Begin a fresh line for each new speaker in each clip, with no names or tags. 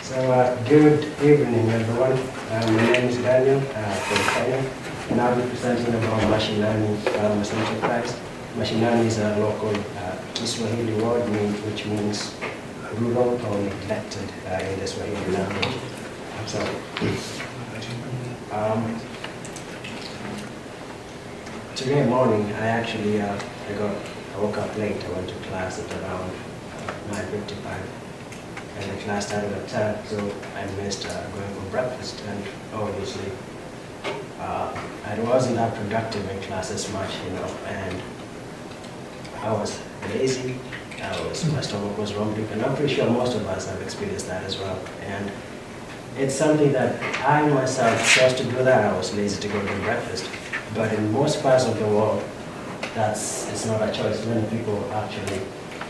Good evening, everyone. My name is Daniel from Kenya, and I'll be presenting about machine learning farmers enterprise. Machine learning is a local Kiswahili word which means rural or neglected in the Swahili language. So, today morning, I woke up late. I went to class at around 9:55. And the class started at 10, so I missed going for breakfast, and obviously I wasn't that productive in class as much, and I was lazy, my stomach was rumbling, and I'm pretty sure most of us have experienced that as well. And it's something that I myself chose to do that. I was lazy to go to breakfast, but in most parts of the world, it's not a choice. Many people actually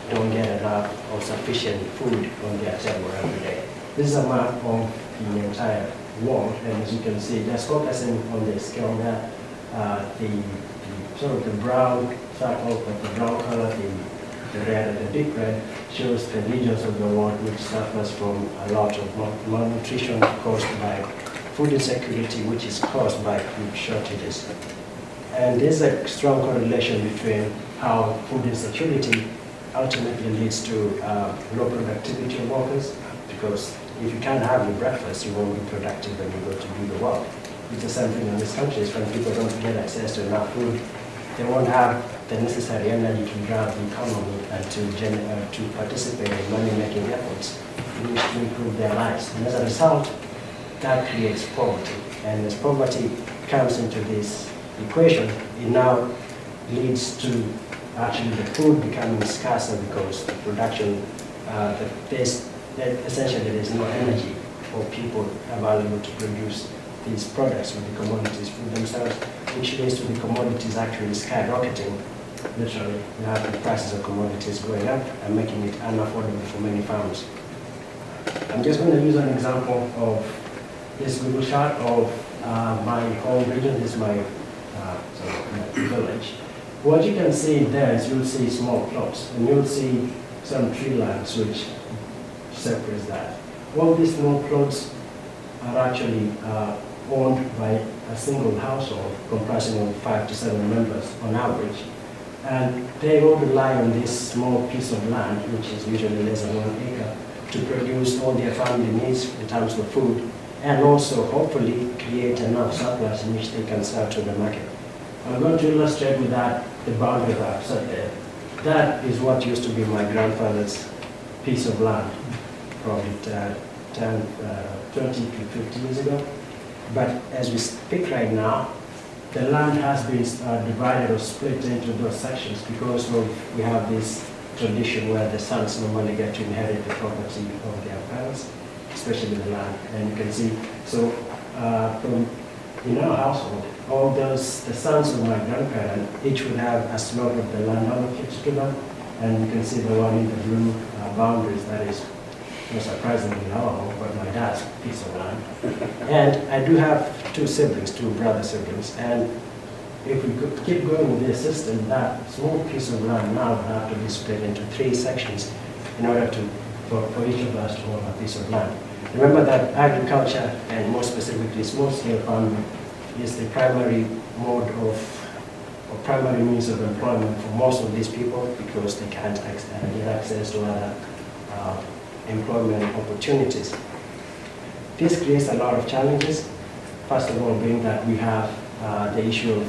don't get enough or sufficient food on their table every day. This is a map of the entire world, and as you can see, just focusing on the scale there, the sort of the brown circle, of the brown color, the red and the deep red shows the regions of the world which suffers from a lot of malnutrition caused by food insecurity, which is caused by food shortages. And there's a strong correlation between how food insecurity ultimately leads to low productivity of workers, because if you can't have your breakfast, you won't be productive when you go to do the work. It's the same thing in these countries. When people don't get access to enough food, they won't have the necessary energy to drive the economy and to participate in money-making efforts in which to improve their lives. And as a result, that creates poverty. And as poverty comes into this equation, it now leads to actually the food becoming scarcer because the production, essentially there's no energy for people available to produce these products or the commodities for themselves, which leads to the commodities actually skyrocketing. Literally, you have the prices of commodities going up and making it unaffordable for many farmers. I'm just going to use an example of this Google chart of my home region. This is my village. What you can see there is you'll see small plots, and you'll see some tree lines which separates that. All these small plots are actually owned by a single household comprising of 5 to 7 members on average. And they all rely on this small piece of land, which is usually less than 1 acre, to produce all their family needs in terms of food, and also hopefully create enough surplus in which they can sell to the market. I'm going to illustrate with that the boundary that I've set there. That is what used to be my grandfather's piece of land, probably 20 to 50 years ago. But as we speak right now, the land has been divided or split into those sections because we have this tradition where the sons normally get to inherit the property of their parents, especially the land. And you can see, so in our household, the sons of my grandparents, each would have a slot of the land allocated to them, and you can see the one in the blue boundaries. That is, not surprisingly, our home, but my dad's piece of land. And I do have two brother siblings, and if we could keep going with this system, that small piece of land now would have to be split into 3 sections in order for each of us to own a piece of land. Remember that agriculture, and more specifically small-scale farming, is the primary mode or primary means of employment for most of these people because they can't get access to other employment opportunities. This creates a lot of challenges. First of all, being that we have the issue of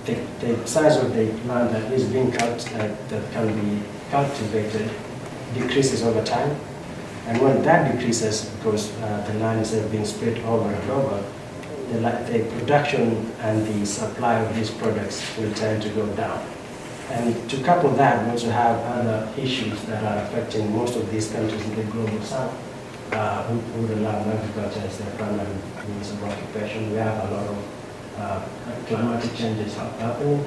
the size of the land that is being that can be cultivated decreases over time. And when that decreases, because the land is being split over and over, the production and the supply of these products will tend to go down. And to couple that, we also have other issues that are affecting most of these countries in the global south, who rely on agriculture as their primary means of occupation. We have a lot of climatic changes happening,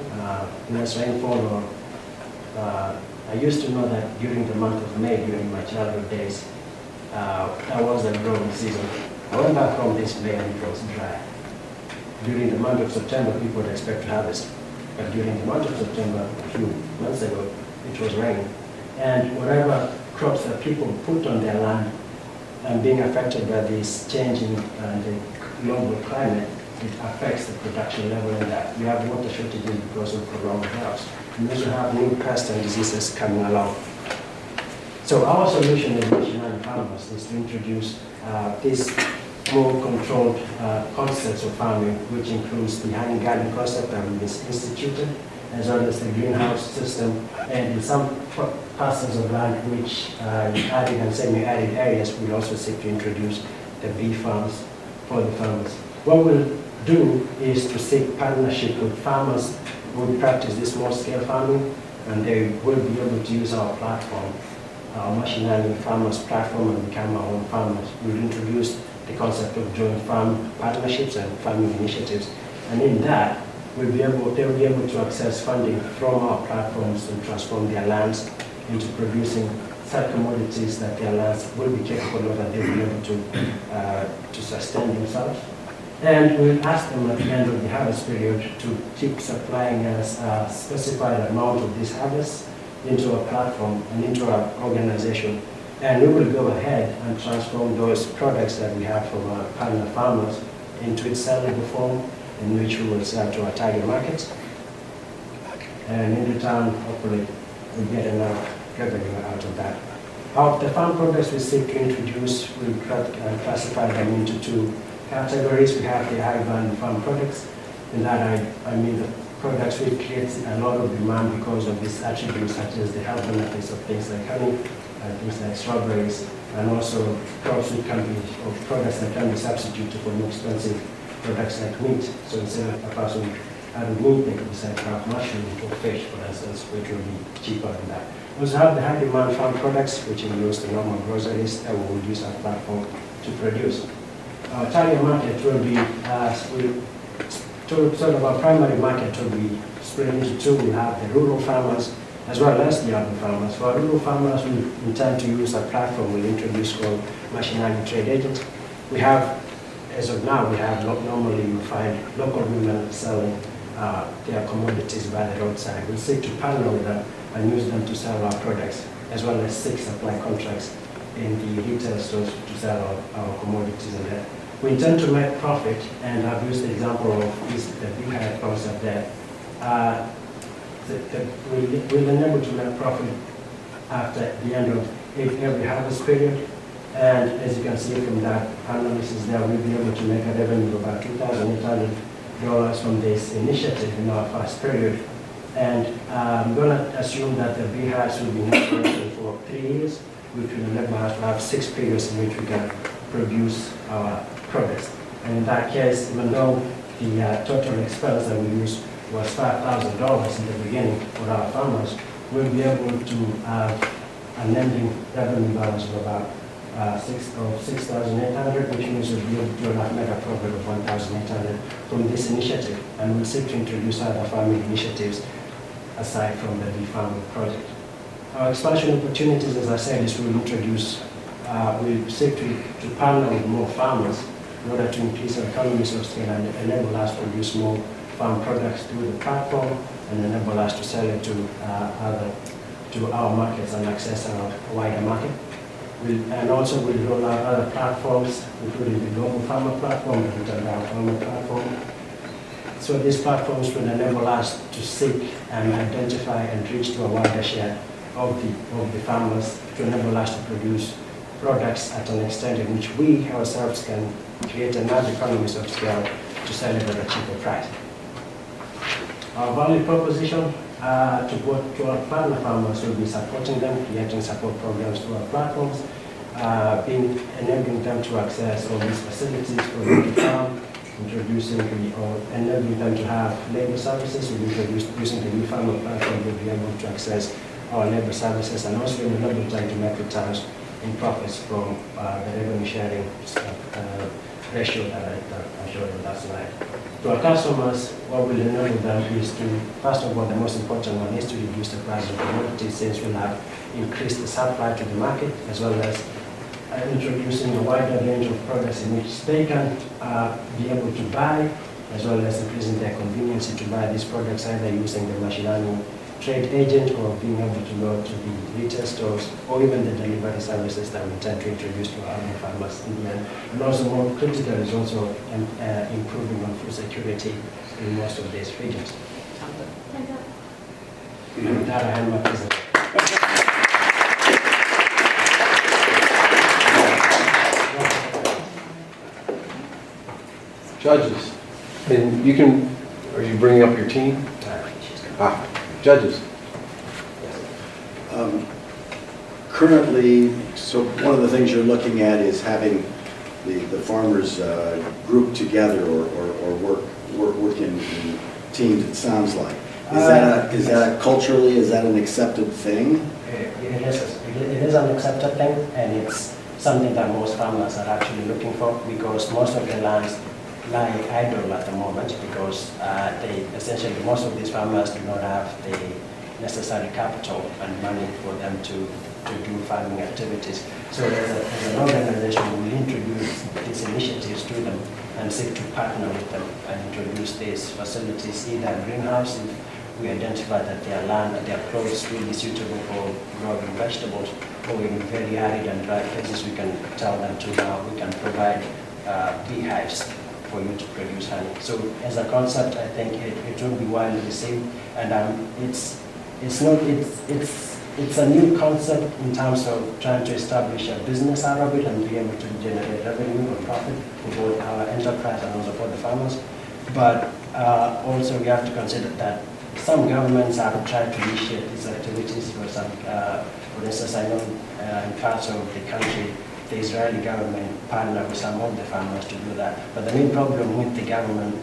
less rainfall. I used to know that during the month of May, during my childhood days, that was the growing season. I went back home this May and it was dry. During the month of September, people would expect to harvest. But during the month of September, a few months ago, it was raining. And whatever crops that people put on their land and being affected by this change in the global climate, it affects the production level in that we have water shortages because of prolonged droughts. We also have new pests and diseases coming along. So our solution as missionary farmers is to introduce these more controlled concepts of farming, which includes the hanging garden concept that we've instituted, as well as the greenhouse system, and in some parcels of land which added and semi-arid areas, we also seek to introduce the bee farms for the farmers. What we'll do is to seek partnership with farmers who practice this small-scale farming, and they will be able to use our platform, our machine learning farmers platform, and become our own farmers. We'll introduce the concept of joint farm partnerships and farming initiatives, and in that, they'll be able to access funding from our platforms to transform their lands into producing such commodities that their lands will be capable of, and they'll be able to sustain themselves. And we'll ask them at the end of the harvest period to keep supplying us a specified amount of this harvest into our platform and into our organization. And we will go ahead and transform those products that we have from our partner farmers into its sellable form, in which we will sell to our target markets. And in return, hopefully, we'll get enough revenue out of that. Of the farm products we seek to introduce, we classify them into two categories. We have the high-value farm products. In that, I mean the products which create a lot of demand because of these attributes, such as the health benefits of things like honey, things like strawberries, and also crops which can be, or products that can be substituted for more expensive products like meat. So instead of a person having meat, they could decide to have mushroom or fish, for instance, which will be cheaper than that. We also have the high demand farm products, which includes the normal groceries that we will use our platform to produce. Our target market will be, sort of our primary market will be split into two. We have the rural farmers as well as the urban farmers. For our rural farmers, we intend to use a platform we'll introduce called Machine Learning Trade Agent. We have, as of now, we have normally you find local women selling their commodities by the roadside. We seek to partner with them and use them to sell our products, as well as seek supply contracts in the retail stores to sell our commodities in there. We intend to make profit, and I've used the example of the big concept there. We'll enable to make profit after the end of every harvest period. And as you can see from that analysis there, we'll be able to make a revenue of about $2,800 from this initiative in our first period. And I'm going to assume that the beehives will be in operation for 3 years, which will enable us to have 6 periods in which we can produce our products. And in that case, even though the total expense that we use was $5,000 in the beginning for our farmers, we'll be able to have an ending revenue balance of about $6,800, which means we'll have made a profit of $1,800 from this initiative, and we'll seek to introduce other farming initiatives aside from the bee farming project. Our expansion opportunities, as I said, is we'll seek to partner with more farmers in order to increase our economies of scale and enable us to produce more farm products through the platform and enable us to sell it to our markets and access our wider market. And also we'll roll out other platforms, including the Global Farmer Platform and the Farmer Platform. So these platforms will enable us to seek and identify and reach to a wider share of the farmers, to enable us to produce products at an extent in which we ourselves can create enough economies of scale to sell it at a cheaper price. Our value proposition to our partner farmers will be supporting them, creating support programs to our platforms, enabling them to access all these facilities for them to farm, enabling them to have labor services. We'll introduce using the new farmer platform, we'll be able to access our labor services and also enable them to make returns in profits from the revenue sharing ratio that I showed on that slide. To our customers, what will enable them is to, first of all, the most important one is to reduce the price of commodities, since we'll have increased the supply to the market, as well as introducing a wider range of products in which they can be able to buy, as well as increasing their convenience to buy these products, either using the machine learning trade agent or being able to go to the retail stores or even the delivery services that we intend to introduce to our farmers in the end. And also more critical is also improving on food security in most of these regions. With that, I hand my presentation.
Judges, and you can, are you bringing up your team? Judges.
Currently, so one of the things you're looking at is having the farmers group together or work in teams, it sounds like. Is that culturally, is that an accepted thing?
It is an accepted thing, and it's something that most farmers are actually looking for, because most of the lands lie idle at the moment, because essentially most of these farmers do not have the necessary capital and money for them to do farming activities. So as an organization, we will introduce these initiatives to them and seek to partner with them and introduce these facilities, either greenhouse, if we identify that their land and their plots will be suitable for growing vegetables, or in very arid and dry places, we can tell them to now we can provide beehives for you to produce honey. So as a concept, I think it will be widely received, and it's a new concept in terms of trying to establish a business out of it and be able to generate revenue or profit for both our enterprise and also for the farmers. But also we have to consider that some governments have tried to initiate these activities. For instance, I know in parts of the country, the Israeli government partnered with some of the farmers to do that. But the main problem with the government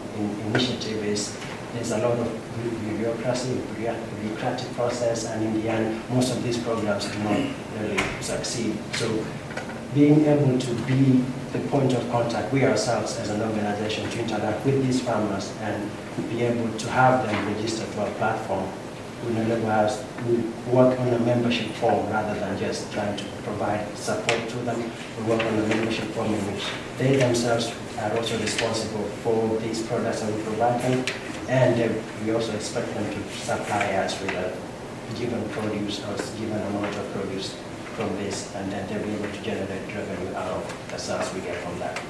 initiative is there's a lot of bureaucracy, bureaucratic process, and in the end, most of these programs do not really succeed. So being able to be the point of contact, we ourselves as an organization, to interact with these farmers and be able to have them registered to our platform, we work on a membership form rather than just trying to provide support to them. We work on a membership form in which they themselves are also responsible for these products that we provide them, and we also expect them to supply us with a given produce or given amount of produce from this, and then they'll be able to generate revenue out of the sales we get from that.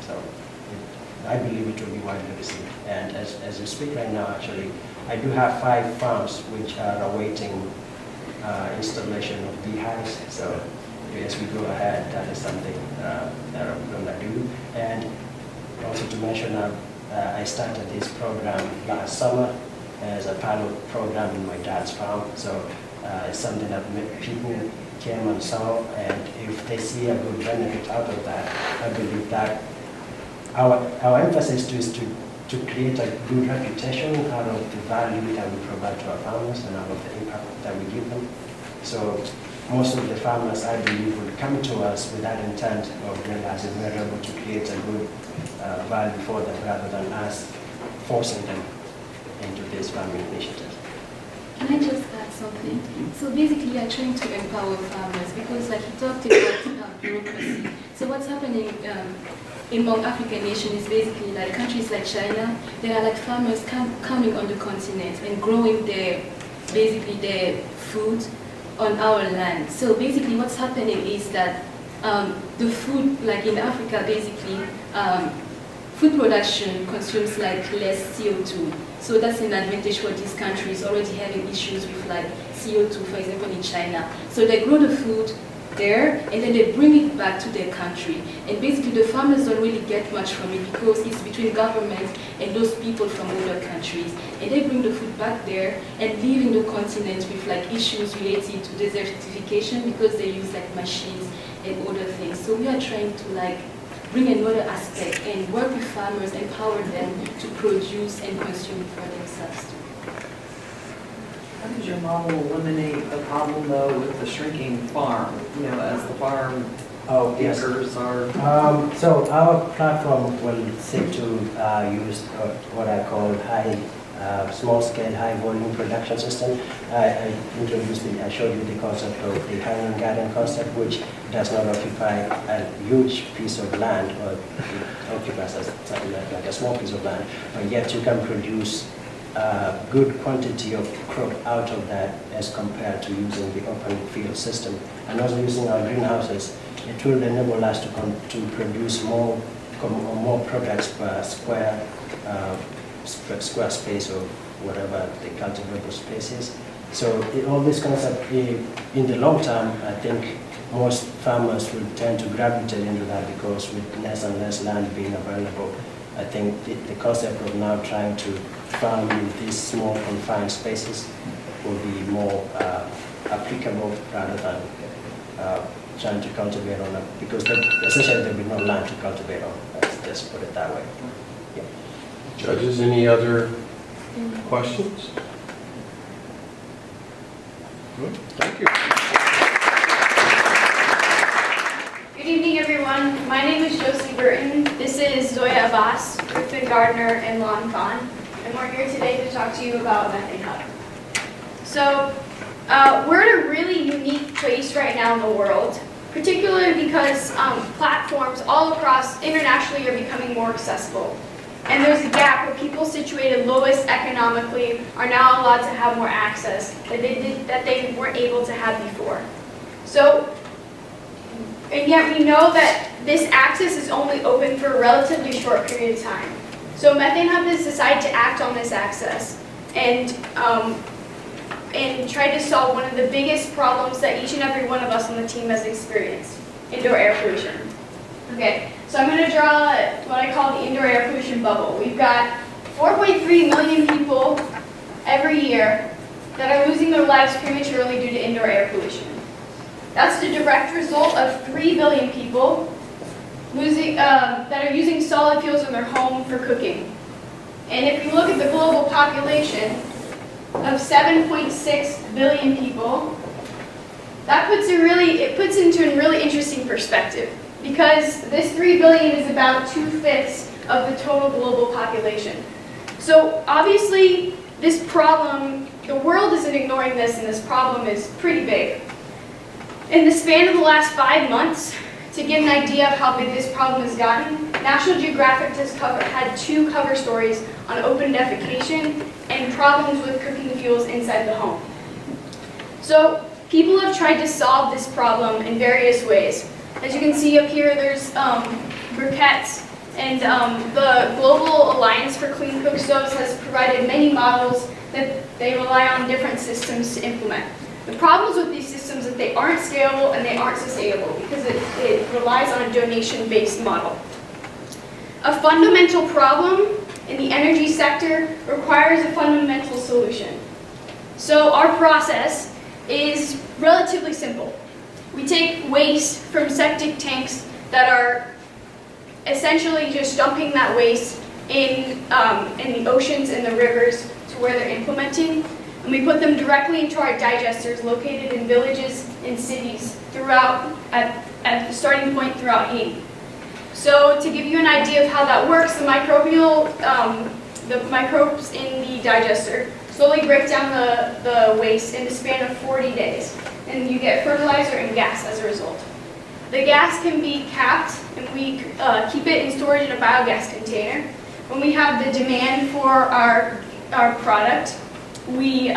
So I believe it will be widely received. And as we speak right now, actually, I do have 5 farms which are awaiting installation of beehives. So as we go ahead, that is something that I'm going to do. And also to mention, I started this program last summer as a pilot program in my dad's farm. So it's something that people came and saw, and if they see a good benefit out of that, I believe that our emphasis is to create a good reputation out of the value that we provide to our farmers and out of the impact that we give them. So most of the farmers, I believe, will come to us with that intent of realizing we're able to create a good value for them rather than us forcing them into this farming initiative.
Can I just add something? So basically, you are trying to empower farmers because, like you talked about bureaucracy. So what's happening among African nations is basically like countries like China. There are like farmers coming on the continent and growing their food on our land. So basically, what's happening is that the food, like in Africa, basically. Food production consumes like less CO2. So that's an advantage for these countries already having issues with like CO2, for example, in China. So they grow the food there and then they bring it back to their country. And basically the farmers don't really get much from it because it's between government and those people from other countries. And they bring the food back there and leaving the continent with like issues related to desertification because they use like machines and other things. So we are trying to like bring another aspect and work with farmers, empower them to produce and consume for themselves too.
How does your model eliminate the problem though with the shrinking farm? As the farm acres are.
So our platform will seek to use what I call small-scale, high-volume production system. I showed you the concept of the hanging garden concept, which does not occupy a huge piece of land, or it occupies something like a small piece of land, but yet you can produce a good quantity of crop out of that as compared to using the open field system. And also using our greenhouses, it will enable us to produce more products per square space or whatever the cultivable space is. So all this concept, in the long term, I think most farmers will tend to gravitate into that, because with less and less land being available, I think the concept of now trying to farm in these small confined spaces will be more applicable rather than trying to cultivate on it, because essentially there will be no land to cultivate on. Let's just put it that way. Yeah.
Judges, any other questions? Good. Thank you.
Good evening, everyone. My name is Josie Burton. This is Zoya Abbas, Griffin Gardner, and Lon Khan. And we're here today to talk to you about Methane Hub. So, we're at a really unique place right now in the world, particularly because platforms all across internationally are becoming more accessible. And there's a gap where people situated lowest economically are now allowed to have more access that they weren't able to have before. So, and yet we know that this access is only open for a relatively short period of time. So Methane Hub has decided to act on this access and try to solve one of the biggest problems that each and every one of us on the team has experienced: indoor air pollution. Okay, so I'm going to draw what I call the indoor air pollution bubble. We've got 4.3 million people every year that are losing their lives prematurely due to indoor air pollution. That's the direct result of 3 billion people that are using solid fuels in their home for cooking. And if you look at the global population of 7.6 billion people, that puts it into a really interesting perspective, because this 3 billion is about 2/5 of the total global population. So obviously this problem, the world isn't ignoring this, and this problem is pretty big. In the span of the last 5 months, to get an idea of how big this problem has gotten, National Geographic has had 2 cover stories on open defecation and problems with cooking fuels inside the home. So people have tried to solve this problem in various ways. As you can see up here, there's briquettes, and the Global Alliance for Clean Cook Stoves has provided many models that they rely on different systems to implement. The problems with these systems is that they aren't scalable and they aren't sustainable, because it relies on a donation-based model. A fundamental problem in the energy sector requires a fundamental solution. So our process is relatively simple. We take waste from septic tanks that are essentially just dumping that waste in the oceans and the rivers to where they're implementing, and we put them directly into our digesters located in villages and cities throughout, at the starting point throughout Haiti. So to give you an idea of how that works, the microbes in the digester slowly break down the waste in the span of 40 days. And you get fertilizer and gas as a result. The gas can be capped, and we keep it in storage in a biogas container. When we have the demand for our product, we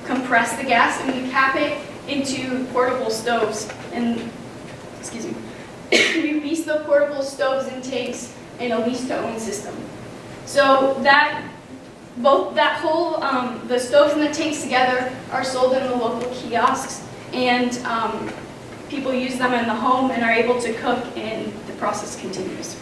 compress the gas and we cap it into portable stoves. And we lease the portable stoves and tanks in a lease-to-own system. So the stoves and the tanks together are sold in the local kiosks, and people use them in the home and are able to cook, and the process continues.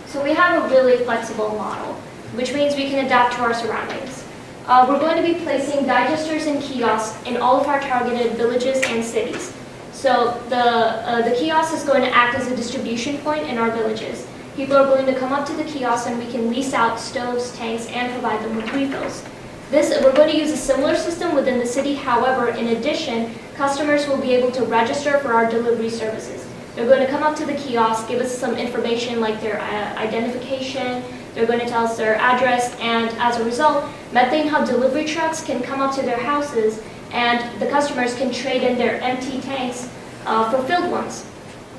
So we have a really flexible model, which means we can adapt to our surroundings. We're going to be placing digesters and kiosks in all of our targeted villages and cities. So the kiosk is going to act as a distribution point in our villages. People are going to come up to the kiosk, and we can lease out stoves, tanks, and provide them with refills. We're going to use a similar system within the city. However, in addition, customers will be able to register for our delivery services. They're going to come up to the kiosk, give us some information like their identification, they're going to tell us their address, and as a result, Methane Hub delivery trucks can come up to their houses, and the customers can trade in their empty tanks for filled ones.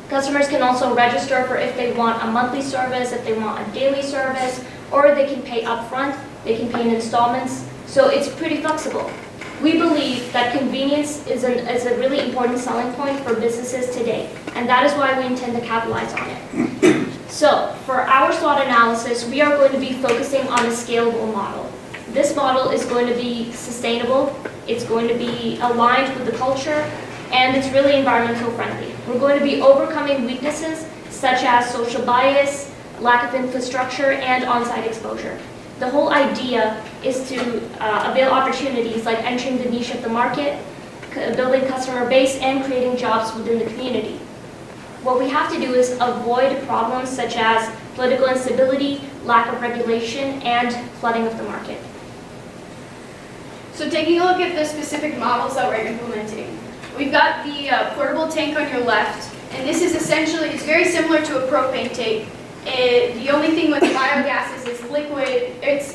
Customers can also register for if they want a monthly service, if they want a daily service, or they can pay upfront they can pay in installments, so it's pretty flexible. We believe that convenience is a really important selling point for businesses today, and that is why we intend to capitalize on it. So, for our SWOT analysis, we are going to be focusing on a scalable model. This model is going to be sustainable, it's going to be aligned with the culture, and it's really environmental friendly. We're going to be overcoming weaknesses such as social bias, lack of infrastructure, and on-site exposure. The whole idea is to avail opportunities like entering the niche of the market, building customer base, and creating jobs within the community. What we have to do is avoid problems such as political instability, lack of regulation, and flooding of the market.
So taking a look at the specific models that we're implementing, we've got the portable tank on your left, and this is essentially, it's very similar to a propane tank. The only thing with biogas is it's liquid, it's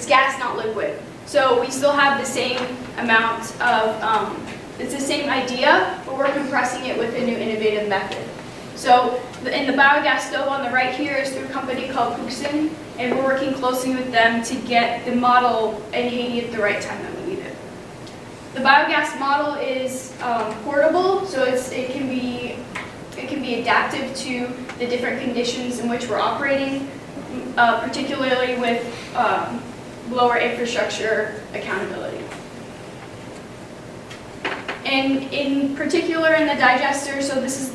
gas, not liquid. So we still have the same amount of, it's the same idea, but we're compressing it with a new innovative method. So in the biogas stove on the right here is through a company called Huxin, and we're working closely with them to get the model in Haiti at the right time that we need it. The biogas model is portable, so it can be adaptive to the different conditions in which we're operating, particularly with lower infrastructure accountability. And in particular in the digester, so this is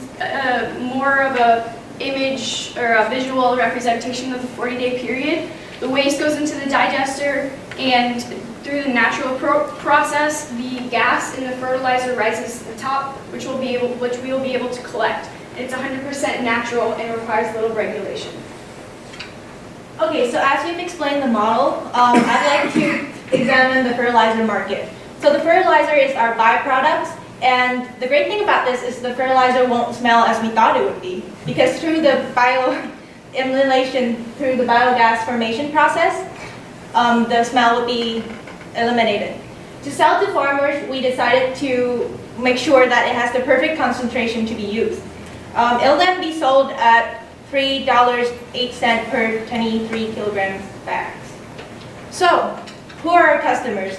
more of a image or a visual representation of the 40-day period. The waste goes into the digester, and through the natural process, the gas in the fertilizer rises to the top, which we will be able to collect. It's 100% natural and requires little regulation.
Okay, so as we've explained the model, I'd like to examine the fertilizer market. So the fertilizer is our byproduct, and the great thing about this is the fertilizer won't smell as we thought it would be, because through the elimination through the biogas formation process, the smell would be eliminated. To sell to farmers, we decided to make sure that it has the perfect concentration to be used. It'll then be sold at $3.08 per 23 kilogram bags. So, who are our customers?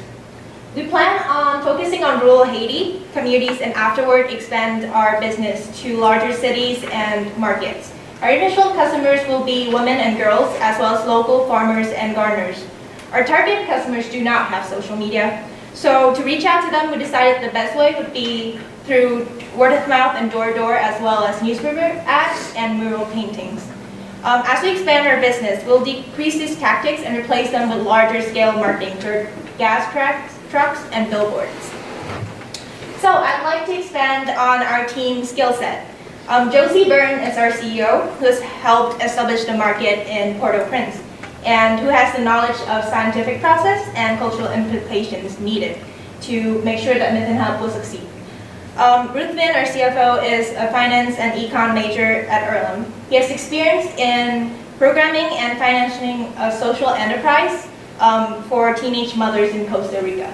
We plan on focusing on rural Haiti communities and afterward expand our business to larger cities and markets. Our initial customers will be women and girls, as well as local farmers and gardeners. Our target customers do not have social media, so to reach out to them, we decided the best way would be through word of mouth and door-to-door, as well as newspaper ads and mural paintings. As we expand our business, we'll decrease these tactics and replace them with larger scale marketing for gas trucks and billboards. So I'd like to expand on our team skill set. Josie Byrne is our CEO, who has helped establish the market in Port-au-Prince, and who has the knowledge of scientific process and cultural implications needed to make sure that Myth & Hub will succeed. Ruth Vin, our CFO, is a finance and econ major at Earlham. He has experience in programming and financing a social enterprise for teenage mothers in Costa Rica.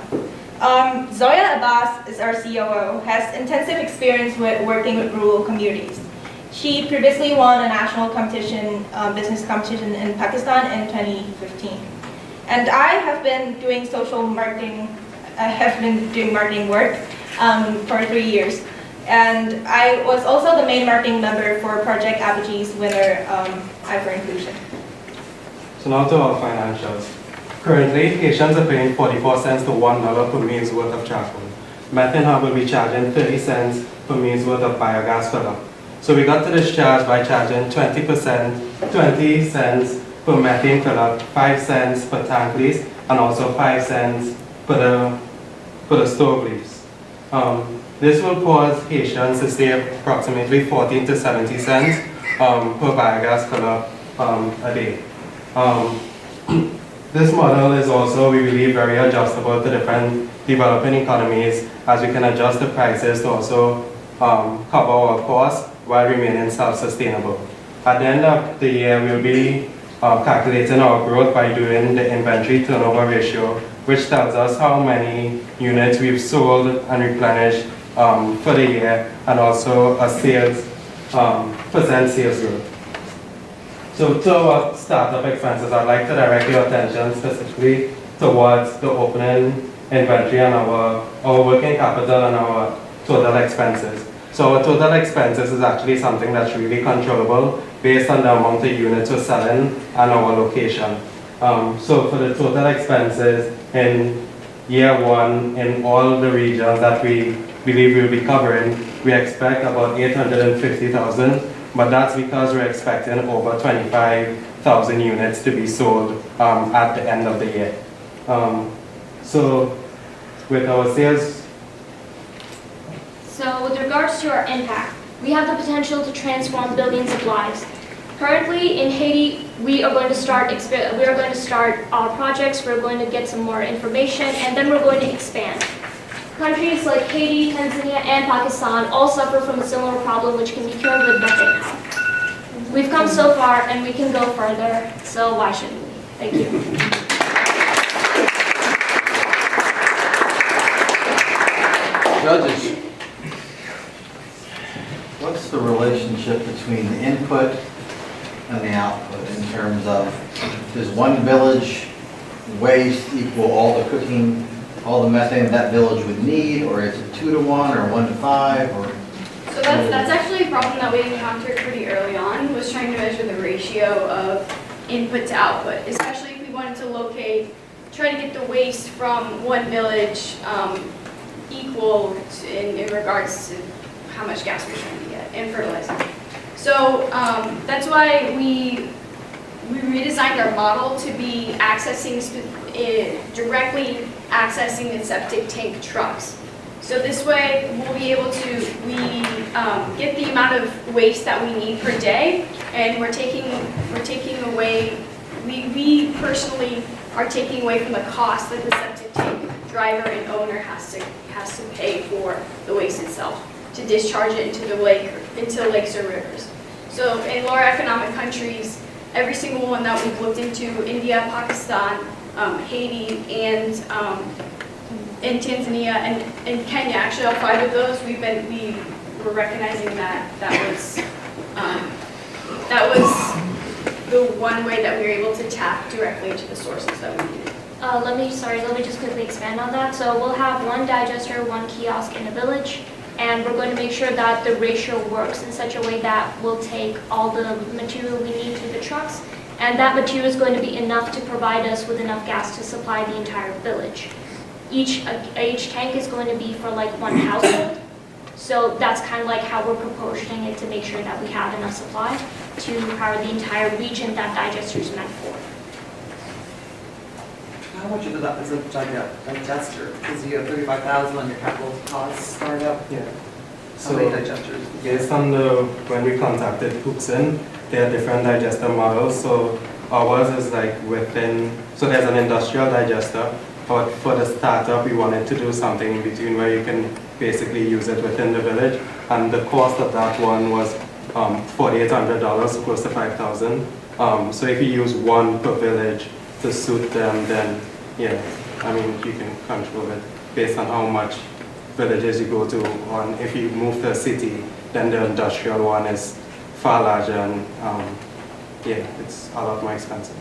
Zoya Abbas is our COO, has intensive experience with working with rural communities. She previously won a national competition, business competition in Pakistan in 2015. And I have been doing marketing work for 3 years. And I was also the main marketing member for Project Apogee's winner, Eye for Inclusion.
So now to our financials. Currently, Haitians are paying 44 cents to $1 per meal's worth of charcoal. Myth & Hub will be charging 30 cents per meal's worth of biogas fill-up. So we got to this charge by charging 20%, 20 cents per methane fill-up, 5 cents per tank lease, and also 5 cents per the stove lease. This will cause Haitians to save approximately 14 to 70 cents per biogas fill-up a day. This model is also, we believe, very adjustable to different developing economies, as we can adjust the prices to also cover our costs while remaining self-sustainable. At the end of the year, we'll be calculating our growth by doing the inventory turnover ratio, which tells us how many units we've sold and replenished for the year, and also a sales percent sales growth. So to our startup expenses, I'd like to direct your attention specifically towards the opening inventory and our working capital and our total expenses. So our total expenses is actually something that's really controllable based on the amount of units we're selling and our location. So for the total expenses in year one, in all the regions that we believe we'll be covering, we expect about 850,000, but that's because we're expecting over 25,000 units to be sold at the end of the year. So with our sales.
So with regards to our impact, we have the potential to transform billions of lives. Currently in Haiti, we are going to start our projects, we're going to get some more information, and then we're going to expand. Countries like Haiti, Tanzania, and Pakistan all suffer from a similar problem which can be cured with nothing now. We've come so far and we can go further, so why shouldn't we? Thank you.
Judges, what's the relationship between the input and the output in terms of, does one village waste equal all the cooking, all the methane that village would need, or is it 2 to 1 or 1 to 5, or?
So that's actually a problem that we encountered pretty early on, was trying to measure the ratio of input to output, especially if we wanted to try to get the waste from one village equal in regards to how much gas we're trying to get and fertilizer. So that's why we redesigned our model to be directly accessing the septic tank trucks. So this way we'll be able to get the amount of waste that we need per day, and we're taking away. We personally are taking away from the cost that the septic tank driver and owner has to pay for the waste itself to discharge it into lakes or rivers. So in lower economic countries, every single one that we've looked into, India, Pakistan, Haiti, and Tanzania and Kenya, actually all 5 of those, we were recognizing that was the one way that we were able to tap directly into the sources that we needed.
Let me just quickly expand on that. So we'll have 1 digester, 1 kiosk in a village, and we're going to make sure that the ratio works in such a way that we'll take all the material we need to the trucks, and that material is going to be enough to provide us with enough gas to supply the entire village. Each tank is going to be for like 1 household, so that's kind of like how we're proportioning it to make sure that we have enough supply to power the entire region that digester is meant for.
How much of that is a digester? Because you have 35,000 on your capital costs startup.
Yeah.
How many digesters?
Based on when we contacted Hoopsin, there are different digester models. So ours is like so there's an industrial digester, but for the startup, we wanted to do something in between where you can basically use it within the village. And the cost of that one was $4,800, close to $5,000. So if you use 1 per village to suit them, then yeah, I mean, you can control it based on how much villages you go to. If you move to a city, then the industrial one is far larger and yeah, it's a lot more expensive.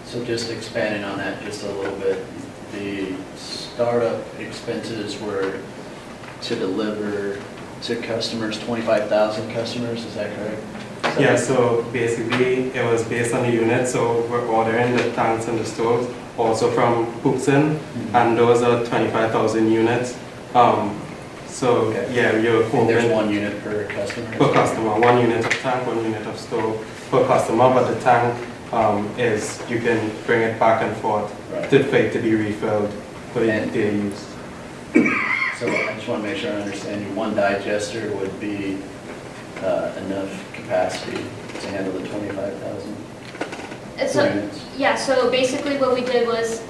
So just expanding on that just a little bit, the startup expenses were to deliver to customers, 25,000 customers, is that correct?
Yeah, so basically it was based on the unit, so we're ordering the tanks and the stoves also from Hoopsin, and those are 25,000 units. So
Okay.
yeah, you're
And there's
quoting
1 unit per customer?
per customer, 1 unit of tank, 1 unit of stove per customer, but the tank is, you can bring it back and forth
Right.
for it to be refilled for
And-
their use.
So I just want to make sure I understand you. 1 digester would be enough capacity to handle the 25,000
So,
units?
yeah, so basically what we did was,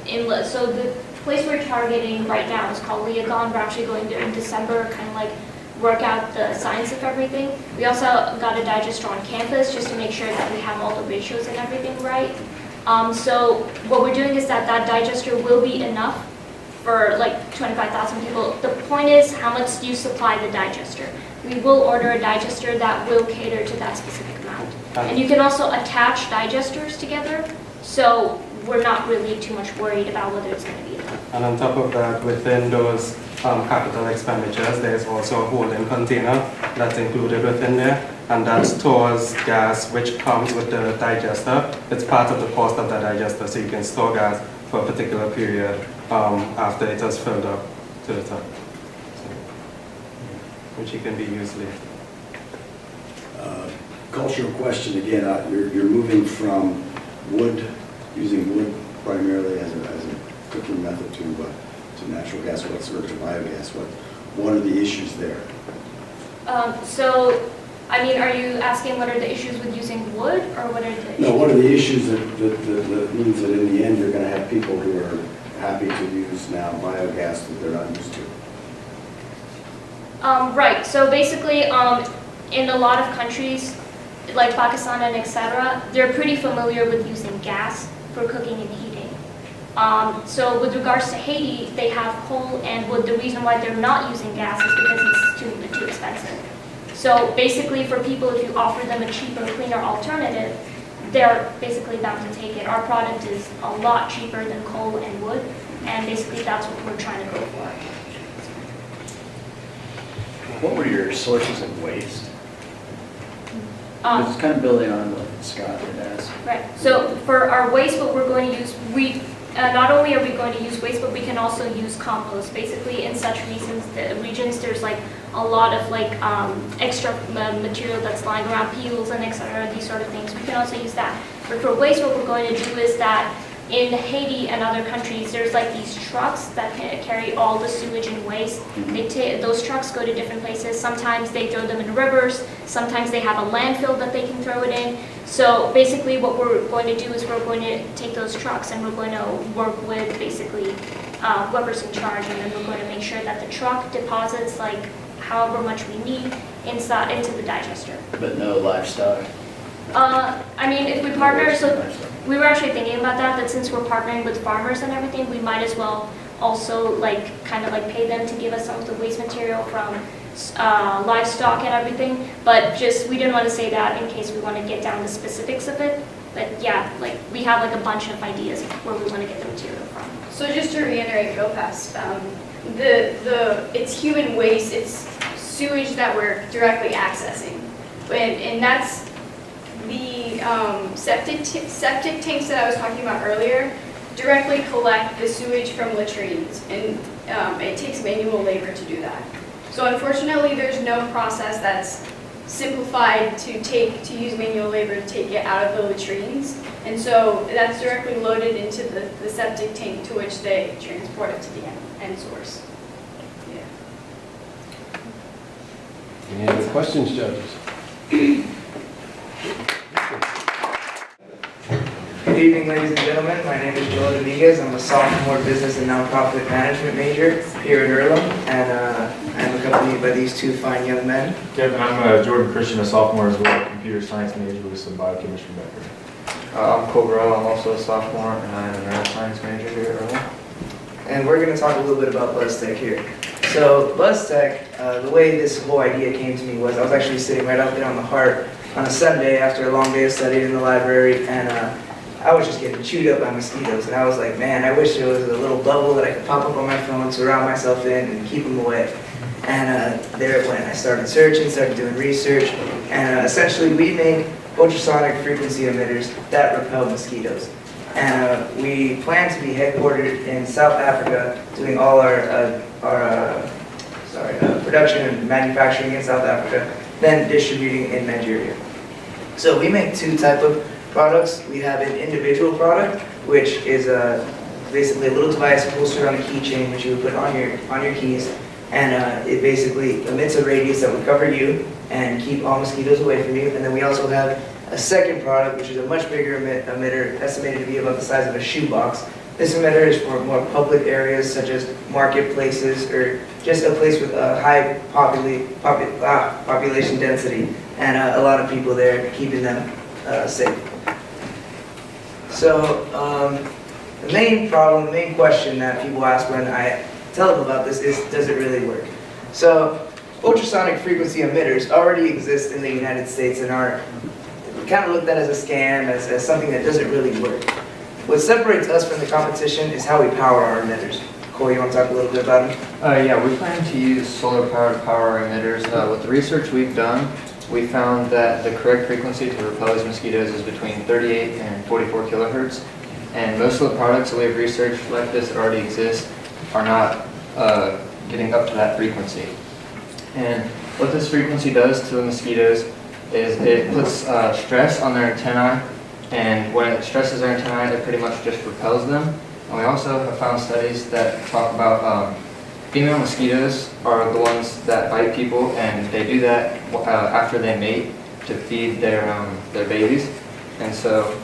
so the place we're targeting right now is called Leogon. We're actually going there in December, kind of like work out the science of everything. We also got a digester on campus just to make sure that we have all the ratios and everything right. So what we're doing is that digester will be enough for like 25,000 people. The point is, how much do you supply the digester? We will order a digester that will cater to that specific amount. And you can also attach digesters together, so we're not really too much worried about whether it's going to be enough.
And on top of that, within those capital expenditures, there's also a holding container that's included within there, and that stores gas which comes with the digester. It's part of the cost of the digester, so you can store gas for a particular period after it has filled up to the top, which you can be used later.
Cultural question again, you're moving from wood, using wood primarily as a cooking method to natural gas, or to biogas. What are the issues there?
So, I mean, are you asking what are the issues with using wood, or what are the issues?
No, what are the issues that means that in the end you're going to have people who are happy to use now biogas that they're not used to?
Right, so basically, in a lot of countries, like Pakistan and etc., they're pretty familiar with using gas for cooking and heating. So with regards to Haiti, they have coal and wood. The reason why they're not using gas is because it's too expensive. So basically for people, if you offer them a cheaper, cleaner alternative, they're basically bound to take it. Our product is a lot cheaper than coal and wood, and basically that's what we're trying to go for.
What were your sources of waste?
Um,
It's kind of building on what Scott had asked.
Right, so for our waste, what we're going to use, not only are we going to use waste, but we can also use compost. Basically, in such regions, there's like a lot of like extra material that's lying around, peels and etc., these sort of things. We can also use that. But for waste, what we're going to do is that in Haiti and other countries, there's like these trucks that carry all the sewage and waste. Those trucks go to different places. Sometimes they throw them in rivers. Sometimes they have a landfill that they can throw it in. So basically what we're going to do is we're going to take those trucks and we're going to work with basically whoever's in charge, and then we're going to make sure that the truck deposits like however much we need into the digester.
But no livestock?
I mean, if we partner, so we were actually thinking about that since we're partnering with farmers and everything, we might as well also like kind of like pay them to give us some of the waste material from livestock and everything, but just we didn't want to say that in case we want to get down the specifics of it. But yeah, like we have like a bunch of ideas of where we want to get the material from.
So just to reiterate real fast, it's human waste, it's sewage that we're directly accessing, and that's the septic tanks that I was talking about earlier directly collect the sewage from latrines, and it takes manual labor to do that. So unfortunately, there's no process that's simplified to use manual labor to take it out of the latrines, and so that's directly loaded into the septic tank to which they transport it to the end source. Yeah.
Any other questions, judges?
Good evening, ladies and gentlemen. My name is Joel Dominguez. I'm a sophomore business and nonprofit management major here at Earlham, and I'm accompanied by these two fine young men.
Yep, and I'm Jordan Christian, a sophomore as well, computer science major with some biochemistry background.
I'm Cole Burrell. I'm also a sophomore, and I'm a neuroscience major here at Earlham. And we're going to talk a little bit about BuzzTech here. So BuzzTech, the way this whole idea came to me was I was actually sitting right out there on the Hart on a Sunday after a long day of studying in the library, and I was just getting chewed up by mosquitoes, and I was like, man, I wish there was a little bubble that I could pop up on my phone, surround myself in, and keep them away. And there it went. I started searching, started doing research, and essentially we make ultrasonic frequency emitters that repel mosquitoes. And we plan to be headquartered in South Africa, doing all our production and manufacturing in South Africa, then distributing in Nigeria. So we make two types of products. We have an individual product, which is basically a little device bolstered on a keychain, which you would put on your keys, and it basically emits a radius that would cover you and keep all mosquitoes away from you. And then we also have a second product, which is a much bigger emitter, estimated to be about the size of a shoebox. This emitter is for more public areas, such as marketplaces, or just a place with a high population density, and a lot of people there, keeping them safe. So The main problem, the main question that people ask when I tell them about this is, does it really work? So ultrasonic frequency emitters already exist in the United States and are kind of looked at as a scam, as something that doesn't really work. What separates us from the competition is how we power our emitters. Cole, you want to talk a little bit about it?
Yeah, we plan to use solar-powered power emitters. With the research we've done, we found that the correct frequency to repel these mosquitoes is between 38 and 44 kilohertz. And most of the products that we have researched like this that already exist are not getting up to that frequency. And what this frequency does to the mosquitoes is it puts stress on their antennae, and when it stresses their antennae, it pretty much just repels them. And we also have found studies that talk about female mosquitoes are the ones that bite people, and they do that after they mate to feed their babies. And so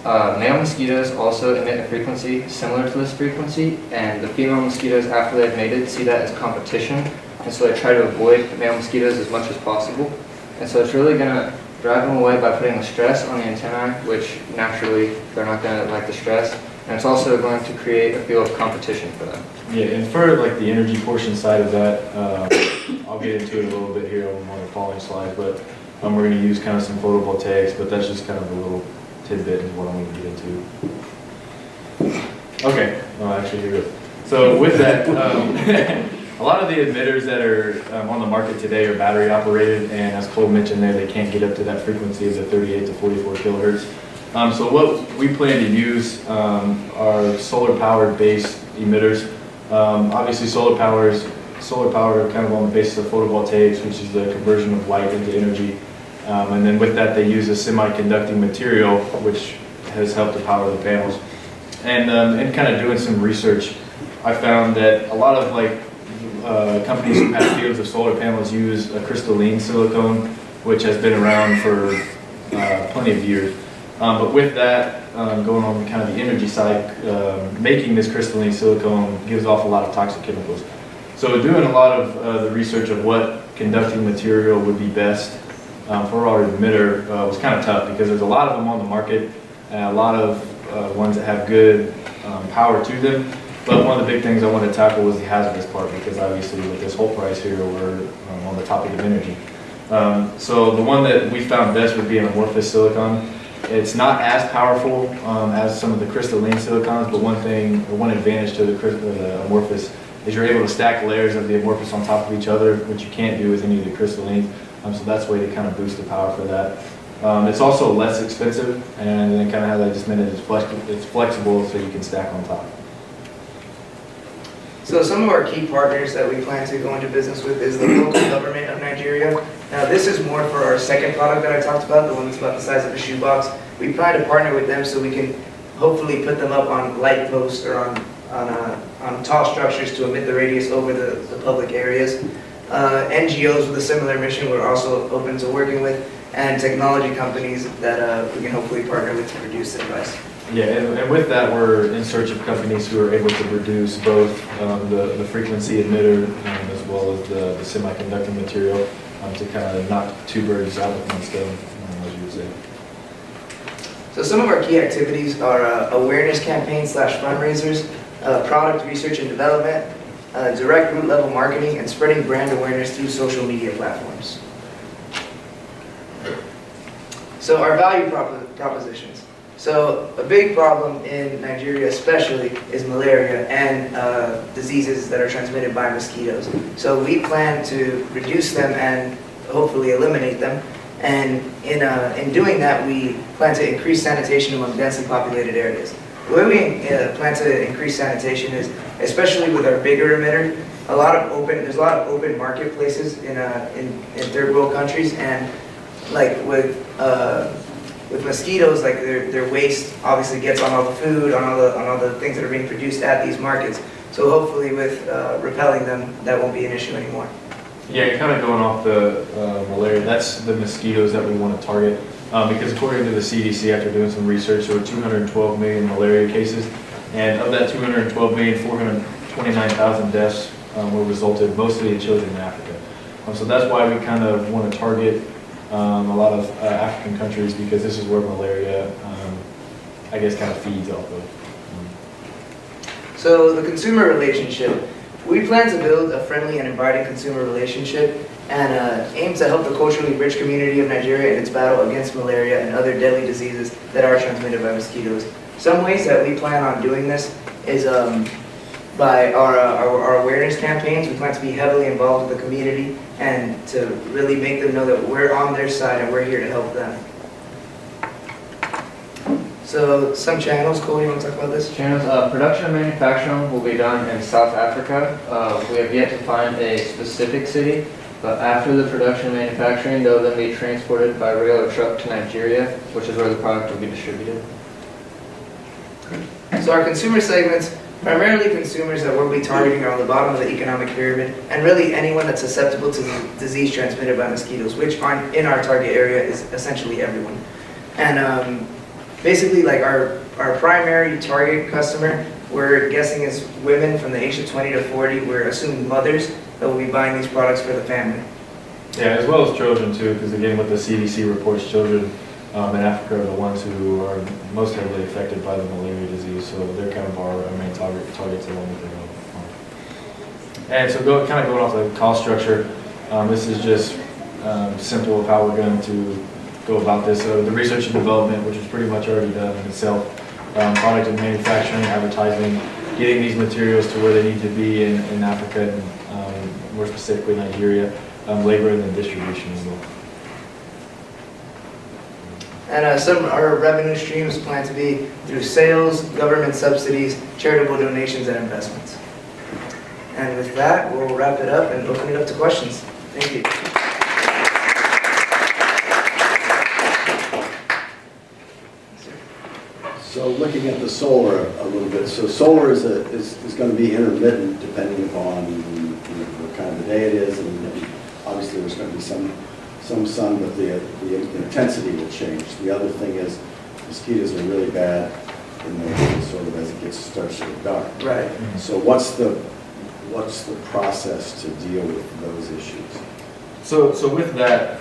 male mosquitoes also emit a frequency similar to this frequency, and the female mosquitoes, after they've mated, see that as competition, and so they try to avoid male mosquitoes as much as possible. And so it's really going to drive them away by putting the stress on the antennae, which naturally they're not going to like the stress. And it's also going to create a feel of competition for them.
Yeah, and for like the energy portion side of that, I'll get into it a little bit here on one of the following slides, but we're going to use kind of some photovoltaics, but that's just kind of a little tidbit is what I'm going to get into. Okay, well actually here we go. So with that, a lot of the emitters that are on the market today are battery operated, and as Cole mentioned there, they can't get up to that frequency of the 38 to 44 kilohertz. So what we plan to use are solar powered based emitters. Obviously solar power kind of on the basis of photovoltaics, which is the conversion of light into energy. And then with that they use a semi-conducting material, which has helped to power the panels. And kind of doing some research, I found that a lot of companies who have fields of solar panels use a crystalline silicone, which has been around for plenty of years. But with that, going on kind of the energy side, making this crystalline silicone gives off a lot of toxic chemicals. So doing a lot of the research of what conducting material would be best for our emitter was kind of tough, because there's a lot of them on the market, and a lot of ones that have good power to them. But one of the big things I wanted to tackle was the hazardous part, because obviously with this whole price here, we're on the topic of energy. So the one that we found best would be an amorphous silicon. It's not as powerful as some of the crystalline silicons, but one advantage to the amorphous is you're able to stack layers of the amorphous on top of each other, which you can't do with any of the crystallines. So that's a way to kind of boost the power for that. It's also less expensive, and then kind of how I just meant it's flexible, so you can stack on top.
So some of our key partners that we plan to go into business with is the local government of Nigeria. Now this is more for our second product that I talked about, the one that's about the size of a shoebox. We plan to partner with them so we can hopefully put them up on light posts or on tall structures to emit the radius over the public areas. NGOs with a similar mission we're also open to working with, and technology companies that we can hopefully partner with to produce the device.
Yeah, and with that, we're in search of companies who are able to produce both the frequency emitter as well as the semiconducting material to kind of knock two birds out with one stone, as you would say.
So some of our key activities are awareness campaigns / fundraisers, product research and development, direct root level marketing, and spreading brand awareness through social media platforms. So our value propositions. So a big problem in Nigeria especially is malaria and diseases that are transmitted by mosquitoes. So we plan to reduce them and hopefully eliminate them. And in doing that, we plan to increase sanitation among densely populated areas. The way we plan to increase sanitation is, especially with our bigger emitter, there's a lot of open marketplaces in third world countries, and like with mosquitoes, like their waste obviously gets on all the food, on all the things that are being produced at these markets. So hopefully with repelling them, that won't be an issue anymore.
Yeah, kind of going off the malaria, that's the mosquitoes that we want to target. Because according to the CDC, after doing some research, there were 212 million malaria cases, and of that 212 million, 429,000 deaths were resulted mostly in children in Africa. So that's why we kind of want to target a lot of African countries, because this is where malaria, I guess, kind of feeds off of.
So the consumer relationship. We plan to build a friendly and inviting consumer relationship and aim to help the culturally rich community of Nigeria in its battle against malaria and other deadly diseases that are transmitted by mosquitoes. Some ways that we plan on doing this is by our awareness campaigns. We plan to be heavily involved with the community and to really make them know that we're on their side and we're here to help them. So some channels, Cole, you want to talk about this?
Channels, production and manufacturing will be done in South Africa. We have yet to find a specific city, but after the production and manufacturing, they'll then be transported by rail or truck to Nigeria, which is where the product will be distributed.
So our consumer segments, primarily consumers that we'll be targeting are on the bottom of the economic pyramid, and really anyone that's susceptible to disease transmitted by mosquitoes, which in our target area is essentially everyone. And basically, like our primary target customer, we're guessing is women from the age of 20 to 40. We're assuming mothers that will be buying these products for the family.
Yeah, as well as children too, because again, with the CDC reports, children in Africa are the ones who are most heavily affected by the malaria disease, so they're kind of our main targets along with their And so kind of going off the cost structure, this is just simple of how we're going to go about this. So the research and development, which is pretty much already done in itself, product and manufacturing, advertising, getting these materials to where they need to be in Africa, and more specifically Nigeria, labor and then distribution as well.
And some of our revenue streams plan to be through sales, government subsidies, charitable donations, and investments. And with that, we'll wrap it up and open it up to questions. Thank you.
So looking at the solar a little bit, so solar is going to be intermittent depending upon what kind of a day it is, and obviously there's going to be some sun, but the intensity will change. The other thing is mosquitoes are really bad in the sort of as it starts to get dark.
Right.
So what's the process to deal with those issues?
So with that,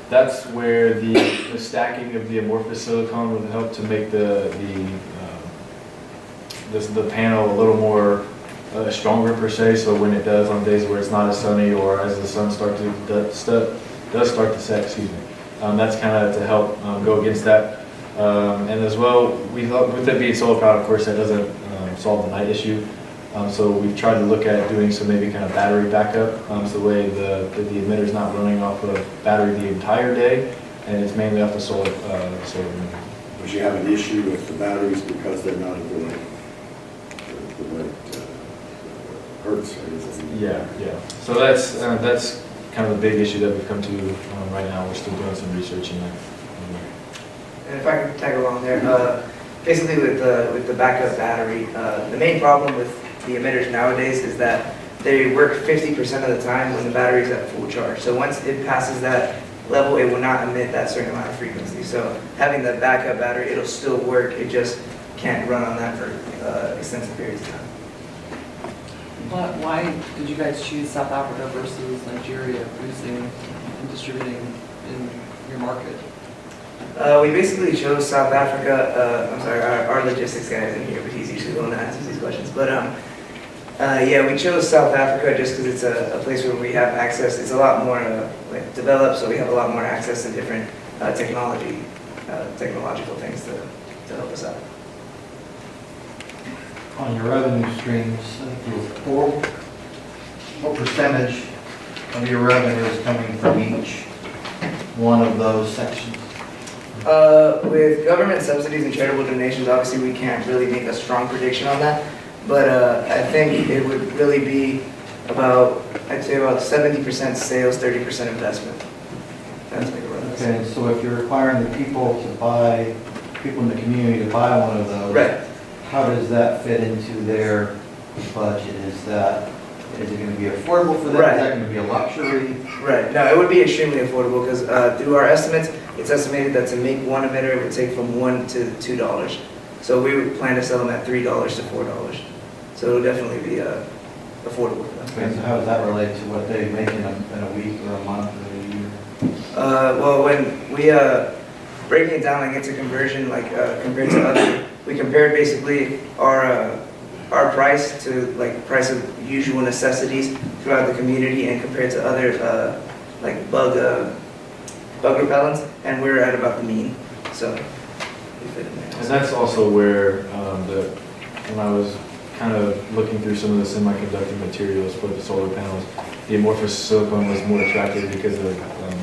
that's where the stacking of the amorphous silicone would help to make the panel a little more stronger per se. So when it does on days where it's not as sunny or as the sun does start to set, that's kind of to help go against that. And as well, with it being solar powered, of course, that doesn't solve the night issue. So we've tried to look at doing some maybe kind of battery backup, so the way the emitter's not running off of battery the entire day, and it's mainly off the solar.
Would you have an issue with the batteries because they're not at the right hertz?
Yeah. So that's kind of the big issue that we've come to right now. We're still doing some research in that.
And if I can tag along there, basically with the backup battery, the main problem with the emitters nowadays is that they work 50% of the time when the battery is at full charge. So once it passes that level, it will not emit that certain amount of frequency. So having the backup battery, it'll still work. It just can't run on that for extensive periods of time.
Why did you guys choose South Africa versus Nigeria producing and distributing in your market?
We basically chose South Africa. I'm sorry, our logistics guy isn't here, but he's usually the one that answers these questions. But yeah, we chose South Africa just because it's a place where we have access. It's a lot more like developed, so we have a lot more access to different technological things to help us out.
On your revenue streams, what percentage of your revenue is coming from each one of those sections?
With government subsidies and charitable donations, obviously we can't really make a strong prediction on that, but I think it would really be about, I'd say about 70% sales, 30% investment. That's big around.
Okay, so if you're requiring the people in the community to buy one of those,
right?
How does that fit into their budget? Is it going to be affordable for them?
Right.
Is that going to be a luxury?
Right. No, it would be extremely affordable because through our estimates, it's estimated that to make one emitter, it would take from $1 to $2. So we would plan to sell them at $3 to $4. So it would definitely be affordable for them.
Okay, so how does that relate to what they make in a week or a month or a year?
Well, when we breaking it down like into conversion, like compared to other, we compared basically our our price to like price of usual necessities throughout the community and compared to other like bug repellents, and we're at about the mean. So we fit in there.
And that's also where when I was kind of looking through some of the semiconductor materials for the solar panels, the amorphous silicone was more attractive because of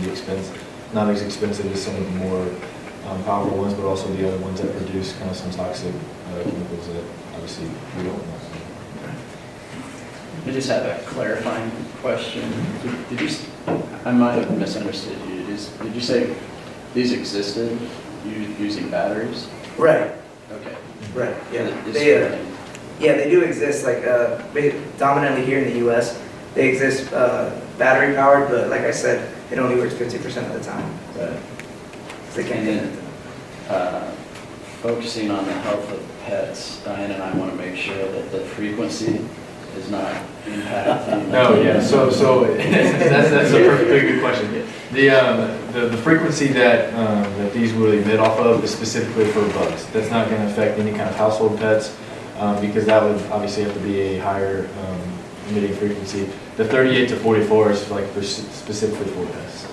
the expense, not as expensive as some of the more powerful ones, but also the other ones that produce kind of some toxic chemicals that obviously we don't want.
I just have a clarifying question. Did you, I might have misunderstood you. Did you say these existed using batteries?
Right.
Okay.
Right. Yeah.
It's
They do exist. Like dominantly here in the U.S., they exist battery powered, but like I said, it only works 50% of the time.
Right.
They can't get it.
Focusing on the health of pets, Diane and I want to make sure that the frequency is not impacting.
No, yeah, so that's a perfectly good question. The frequency that these will emit off of is specifically for bugs. That's not going to affect any kind of household pets because that would obviously have to be a higher emitting frequency. The 38 to 44 is like specifically for pests.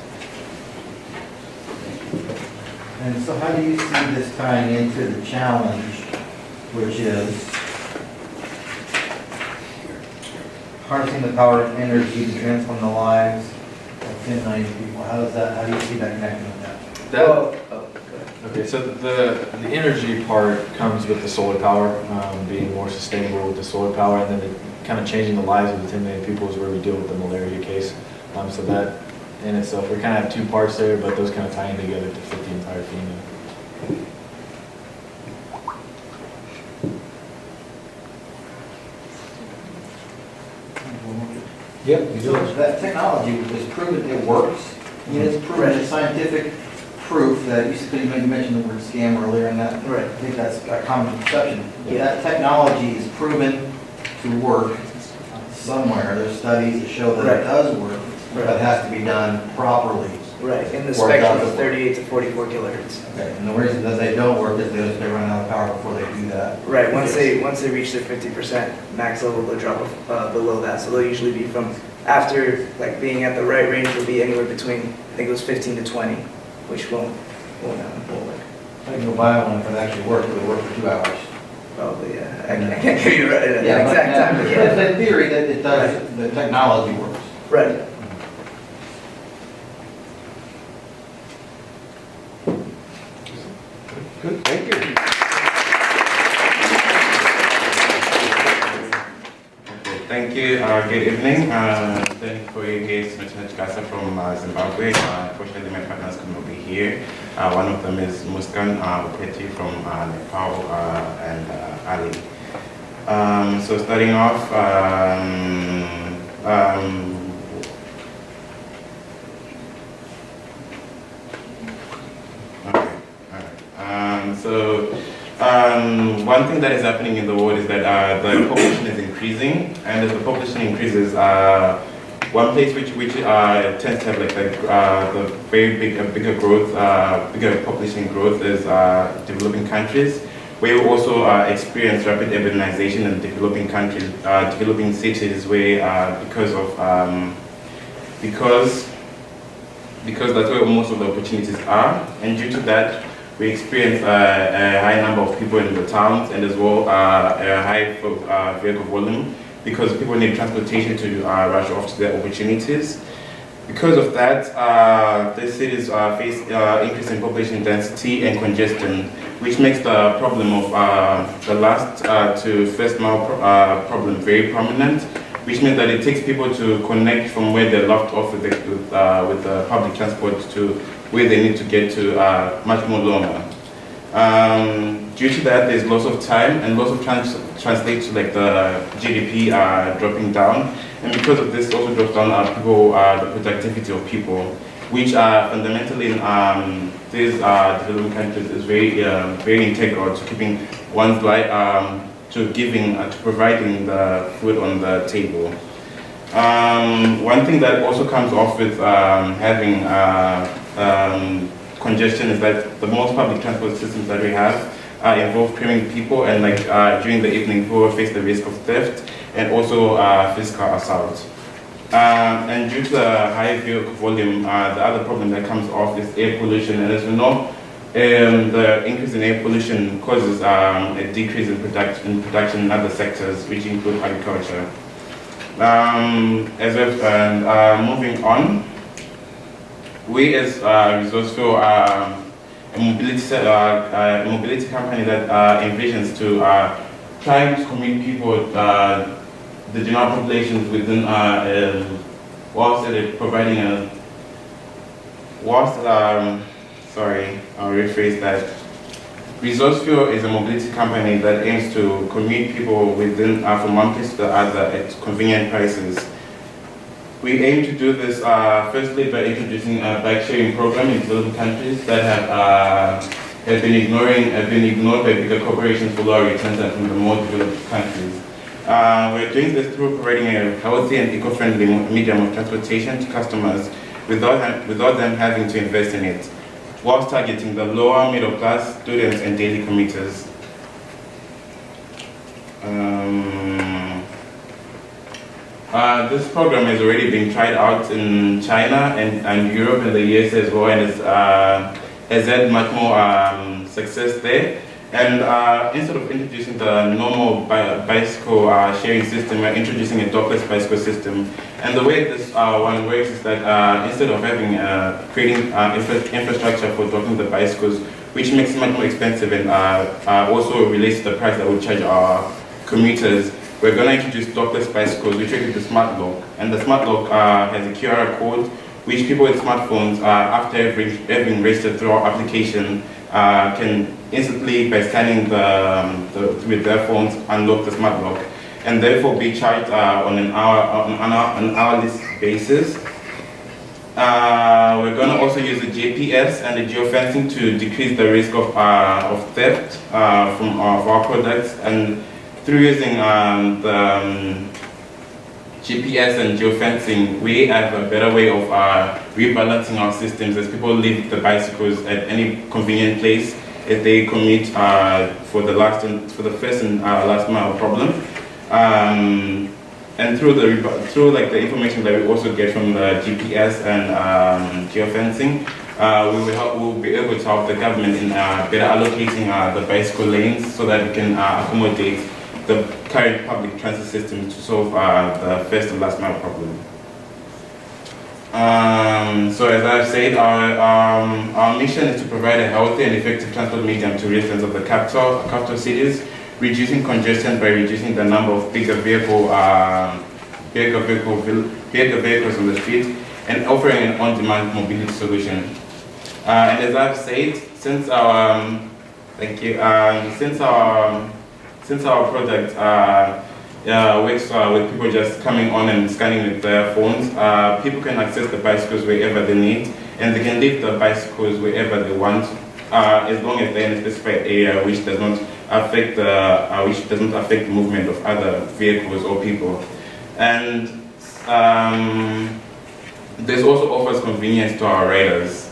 And so how do you see this tying into the challenge, which is harnessing the power of energy to transform the lives of 10 million people? How do you see that connecting with that?
Okay, so the energy part comes with the solar power, being more sustainable with the solar power, and then kind of changing the lives of the 10 million people is where we deal with the malaria case. So that in itself, we kind of have two parts there, but those kind of tie in together to fit the entire theme.
Yep. So that technology is proven it works. I mean, it's proven, it's scientific proof that you mentioned the word scam earlier, and that
Right.
I think that's a common perception.
Yeah.
That technology is proven to work somewhere. There's studies that show that
Right.
it does work, but it has to be done properly.
Right. In the
Or it
spectrum
doesn't
of
work.
38 to 44 kilohertz.
Okay. And the reason that they don't work is they run out of power before they do that.
Right. Once they reach their 50% max level, they'll drop below that. So they'll usually be from after like being at the right range will be anywhere between I think it was 15 to 20, which won't work.
I can go buy one if it actually works. It would work for 2 hours.
Probably, yeah. I can't give you an
Yeah,
exact time, but yeah.
In theory, that it does. The technology works.
Right.
Good, thank you.
Thank you. Good evening. Thank you for your guests, Mr. Chikasa from Zimbabwe. Unfortunately, my partners could not be here. One of them is Muskan Upeti from Nepal and Ali. So starting off, one thing that is happening in the world is that the population is increasing, and as the population increases, one place which tends to have like the very bigger growth, bigger population growth is developing countries, where we also experience rapid urbanization in developing countries, developing cities, where because that's where most of the opportunities are, and due to that, we experience a high number of people in the towns, and as well a high vehicle volume, because people need transportation to rush off to their opportunities. Because of that, the cities face increase in population density and congestion, which makes the problem of the last to first mile problem very prominent, which means that it takes people to connect from where they're left off with the public transport to where they need to get to much more longer. Due to that, there's loss of time, and loss of time translates to like the GDP dropping down, and because of this, also drops down the productivity of people, which fundamentally in these developing countries is very integral to keeping one's life, to providing the food on the table. One thing that also comes off with having congestion is that the most public transport systems that we have involve crewing people, and like during the evening, people face the risk of theft and also physical assault. And due to the high vehicle volume, the other problem that comes off is air pollution. And as we know, the increase in air pollution causes a decrease in production in other sectors, which include agriculture. Moving on, we as Resourceful are a mobility company that envisions to try to commit people, the general populations within whilst providing a sorry, I'll rephrase that. Resourceful is a mobility company that aims to commute people within from one place to the other at convenient prices. We aim to do this firstly by introducing a bike sharing program in developing countries that have been ignored by bigger corporations for lower returns than from the more developed countries. We're doing this through providing a healthy and eco-friendly medium of transportation to customers without them having to invest in it, whilst targeting the lower middle class, students, and daily commuters. This program has already been tried out in China and Europe and the US as well, and has had much more success there. And instead of introducing the normal bicycle sharing system, we're introducing a dockless bicycle system. And the way this one works is that instead of having creating infrastructure for docking the bicycles, which makes it much more expensive and also relates to the price that we charge our commuters, we're going to introduce dockless bicycles, which is the smart lock. And the smart lock has a QR code, which people with smartphones, after having registered through our application, can instantly, by scanning with their phones, unlock the smart lock, and therefore be charged on an hourly basis. We're going to also use the GPS and the geofencing to decrease the risk of theft from our products. And through using the GPS and geofencing, we have a better way of rebalancing our systems as people leave the bicycles at any convenient place if they commute for the first and last mile problem. And through the information that we also get from the GPS and geofencing, we'll be able to help the government in better allocating the bicycle lanes so that we can accommodate the current public transit system to solve the first and last mile problem. So as I've said, our mission is to provide a healthy and effective transport medium to residents of the capital cities, reducing congestion by reducing the number of bigger vehicles on the street, and offering an on-demand mobility solution. And as I've said, since our product works with people just coming on and scanning with their phones, people can access the bicycles wherever they need, and they can leave the bicycles wherever they want, as long as they're in a specified area which does not affect the movement of other vehicles or people. And this also offers convenience to our riders.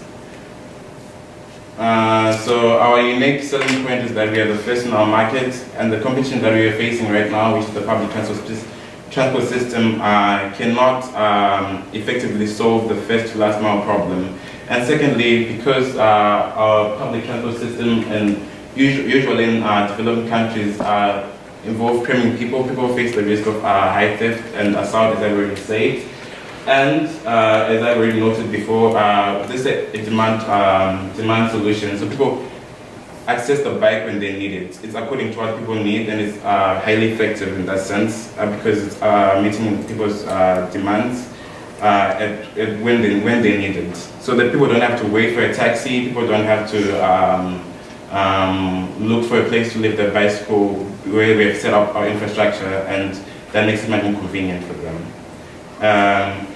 So our unique selling point is that we are the first in our market, and the competition that we are facing right now, which is the public transport system, cannot effectively solve the first to last mile problem. And secondly, because our public transport system and usually in developing countries involve crewing people face the risk of high theft and assault, as I already said. And as I already noted before, this is a demand solution. So people access the bike when they need it. It's according to what people need, and it's highly effective in that sense because it's meeting people's demands when they need it. So that people don't have to wait for a taxi, people don't have to look for a place to leave their bicycle where we have set up our infrastructure, and that makes it much more convenient for them.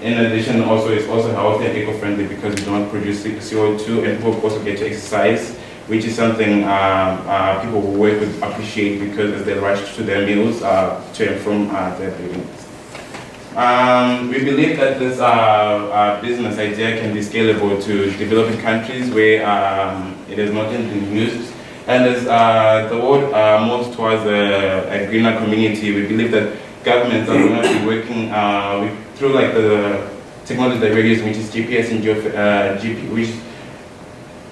In addition, it's also healthy and eco-friendly because we don't produce CO2, and people also get to exercise, which is something people who work with appreciate because as they rush to their meals to and from their buildings. We believe that this business idea can be scalable to developing countries where it has not yet been used, And as the world moves towards a greener community, we believe that governments are going to be working through like the technology that we're using, which is GPS and which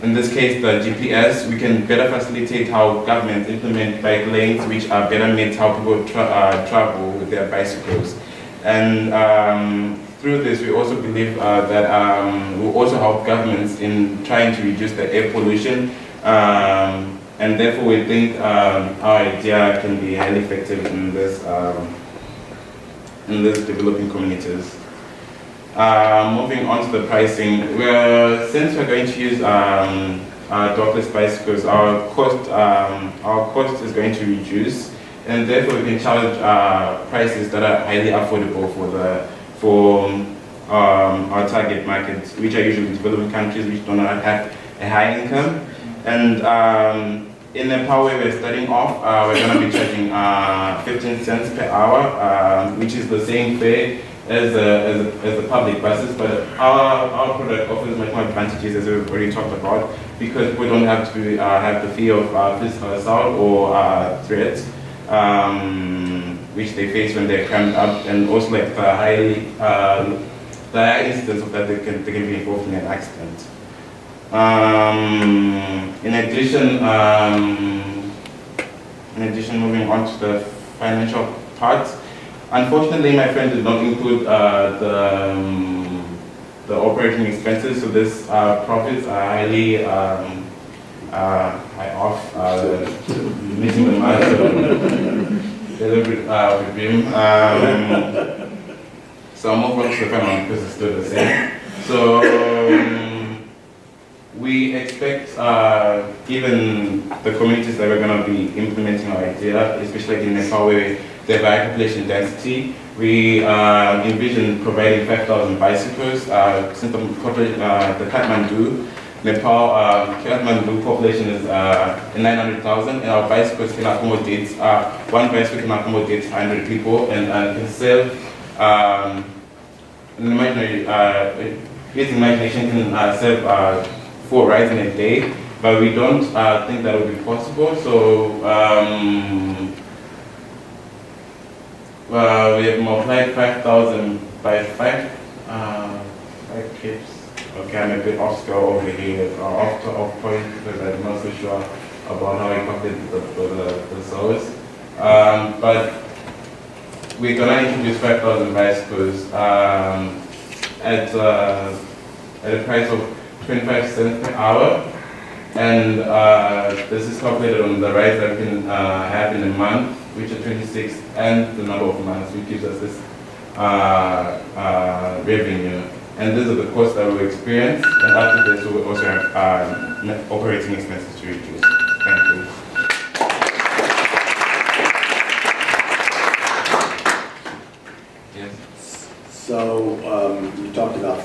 in this case the GPS, we can better facilitate how governments implement bike lanes, which are better made how people travel with their bicycles. And through this, we also believe that will also help governments in trying to reduce the air pollution. And therefore, we think our idea can be highly effective in this developing communities. Moving on to the pricing, since we're going to use dockless bicycles, our cost is going to reduce, and therefore we can charge prices that are highly affordable for our target markets, which are usually developing countries which do not have a high income. And in Nepal, where we're starting off, we're going to be charging 15 cents per hour, which is the same fare as the public buses, but our product offers much more advantages, as we've already talked about, because we don't have to have the fear of physical assault or threats, which they face when they're cramped up, and also like the high incidence of that they can be involved in an accident. In addition, moving on to the financial part, unfortunately, my friend did not include the operating expenses, so this profits are highly high off, missing the mark, a little bit grim. So I'll move on to the final one because it's still the same. So we expect, given the communities that we're going to be implementing our idea, especially in Nepal where they have high population density, we envision providing 5,000 bicycles. Since the Kathmandu, Nepal, Kathmandu population is 900,000, and our bicycles can accommodate, one bicycle can accommodate 100 people, and can serve, using imagination can serve 4 rides in a day, but we don't think that would be possible. So we have multiplied 5,000 by 5 trips. Okay, I'm a bit off scale over here, off point, because I'm not so sure about how I calculated the source. But we're gonna introduce 5,000 bicycles at a price of 25 cents per hour, and this is calculated on the rides that we can have in a month, which are 26, and the number of months, which gives us this revenue. And these are the costs that we experience, and after this we will also have operating expenses to reduce. Thank you.
Yes. So you talked about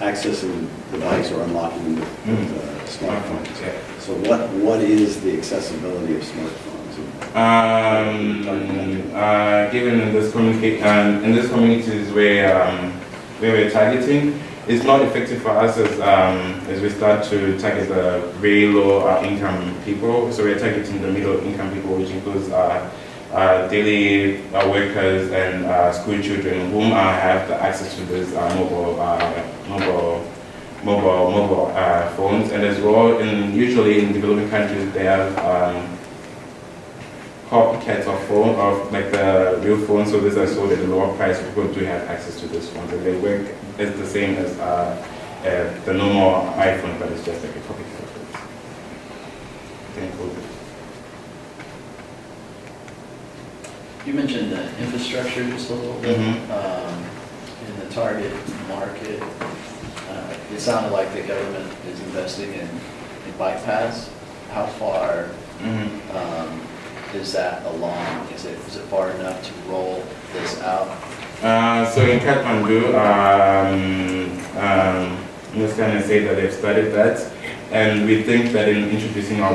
accessing the bikes or unlocking the smartphones.
Yeah.
So what is the accessibility of smartphones?
Given in this communities where we're targeting, it's not effective for us as we start to target the very low income people. So we're targeting the middle income people, which includes daily workers and school children whom have the access to these mobile phones. And as well, usually in developing countries, they have copycats of like the real phones, so these are sold at a lower price. People do have access to these phones, and they work as the same as the normal iPhone, but it's just like a copycat of it. Thank you.
You mentioned the infrastructure just a little bit. In the target market, it sounded like the government is investing in bike paths. How far is that along? Is it far enough to roll this out?
So in Kathmandu, I'm just going to say that they've studied that, and we think that in introducing our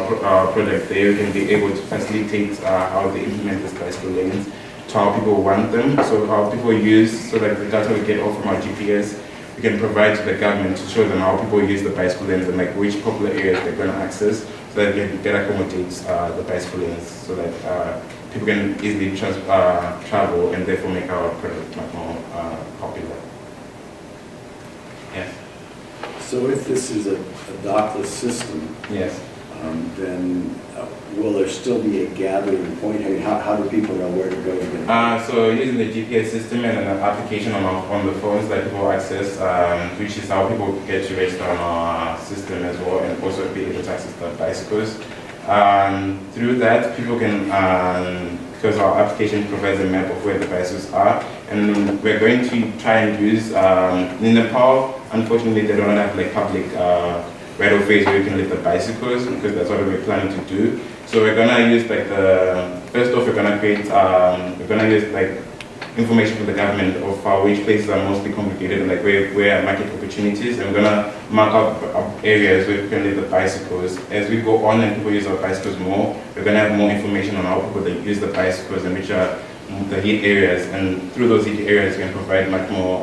product there, we can be able to facilitate how they implement these bicycle lanes to how people want them, so how people use, so that the data we get off from our GPS, we can provide to the government to show them how people use the bicycle lanes and like which popular areas they're going to access, so that they can accommodate the bicycle lanes, so that people can easily travel and therefore make our product much more popular. Yes.
So if this is a dockless system,
Yes.
Then will there still be a gathering point? I mean, how do people know where to go to get?
So using the GPS system and an application on the phones that people access, which is how people get to register on our system as well, and also be able to access the bicycles. Through that, people can, because our application provides a map of where the bicycles are, and we're going to try and use, in Nepal, unfortunately they don't have like public right-of-ways where you can leave the bicycles, because that's what we're planning to do. So we're gonna use like first off, we're gonna create, we're gonna use like information from the government of which places are mostly complicated, like where are market opportunities, and we're gonna mark up areas where we can leave the bicycles. As we go on and people use our bicycles more, we're gonna have more information on how people that use the bicycles and which are the heat areas, and through those heat areas we can provide much more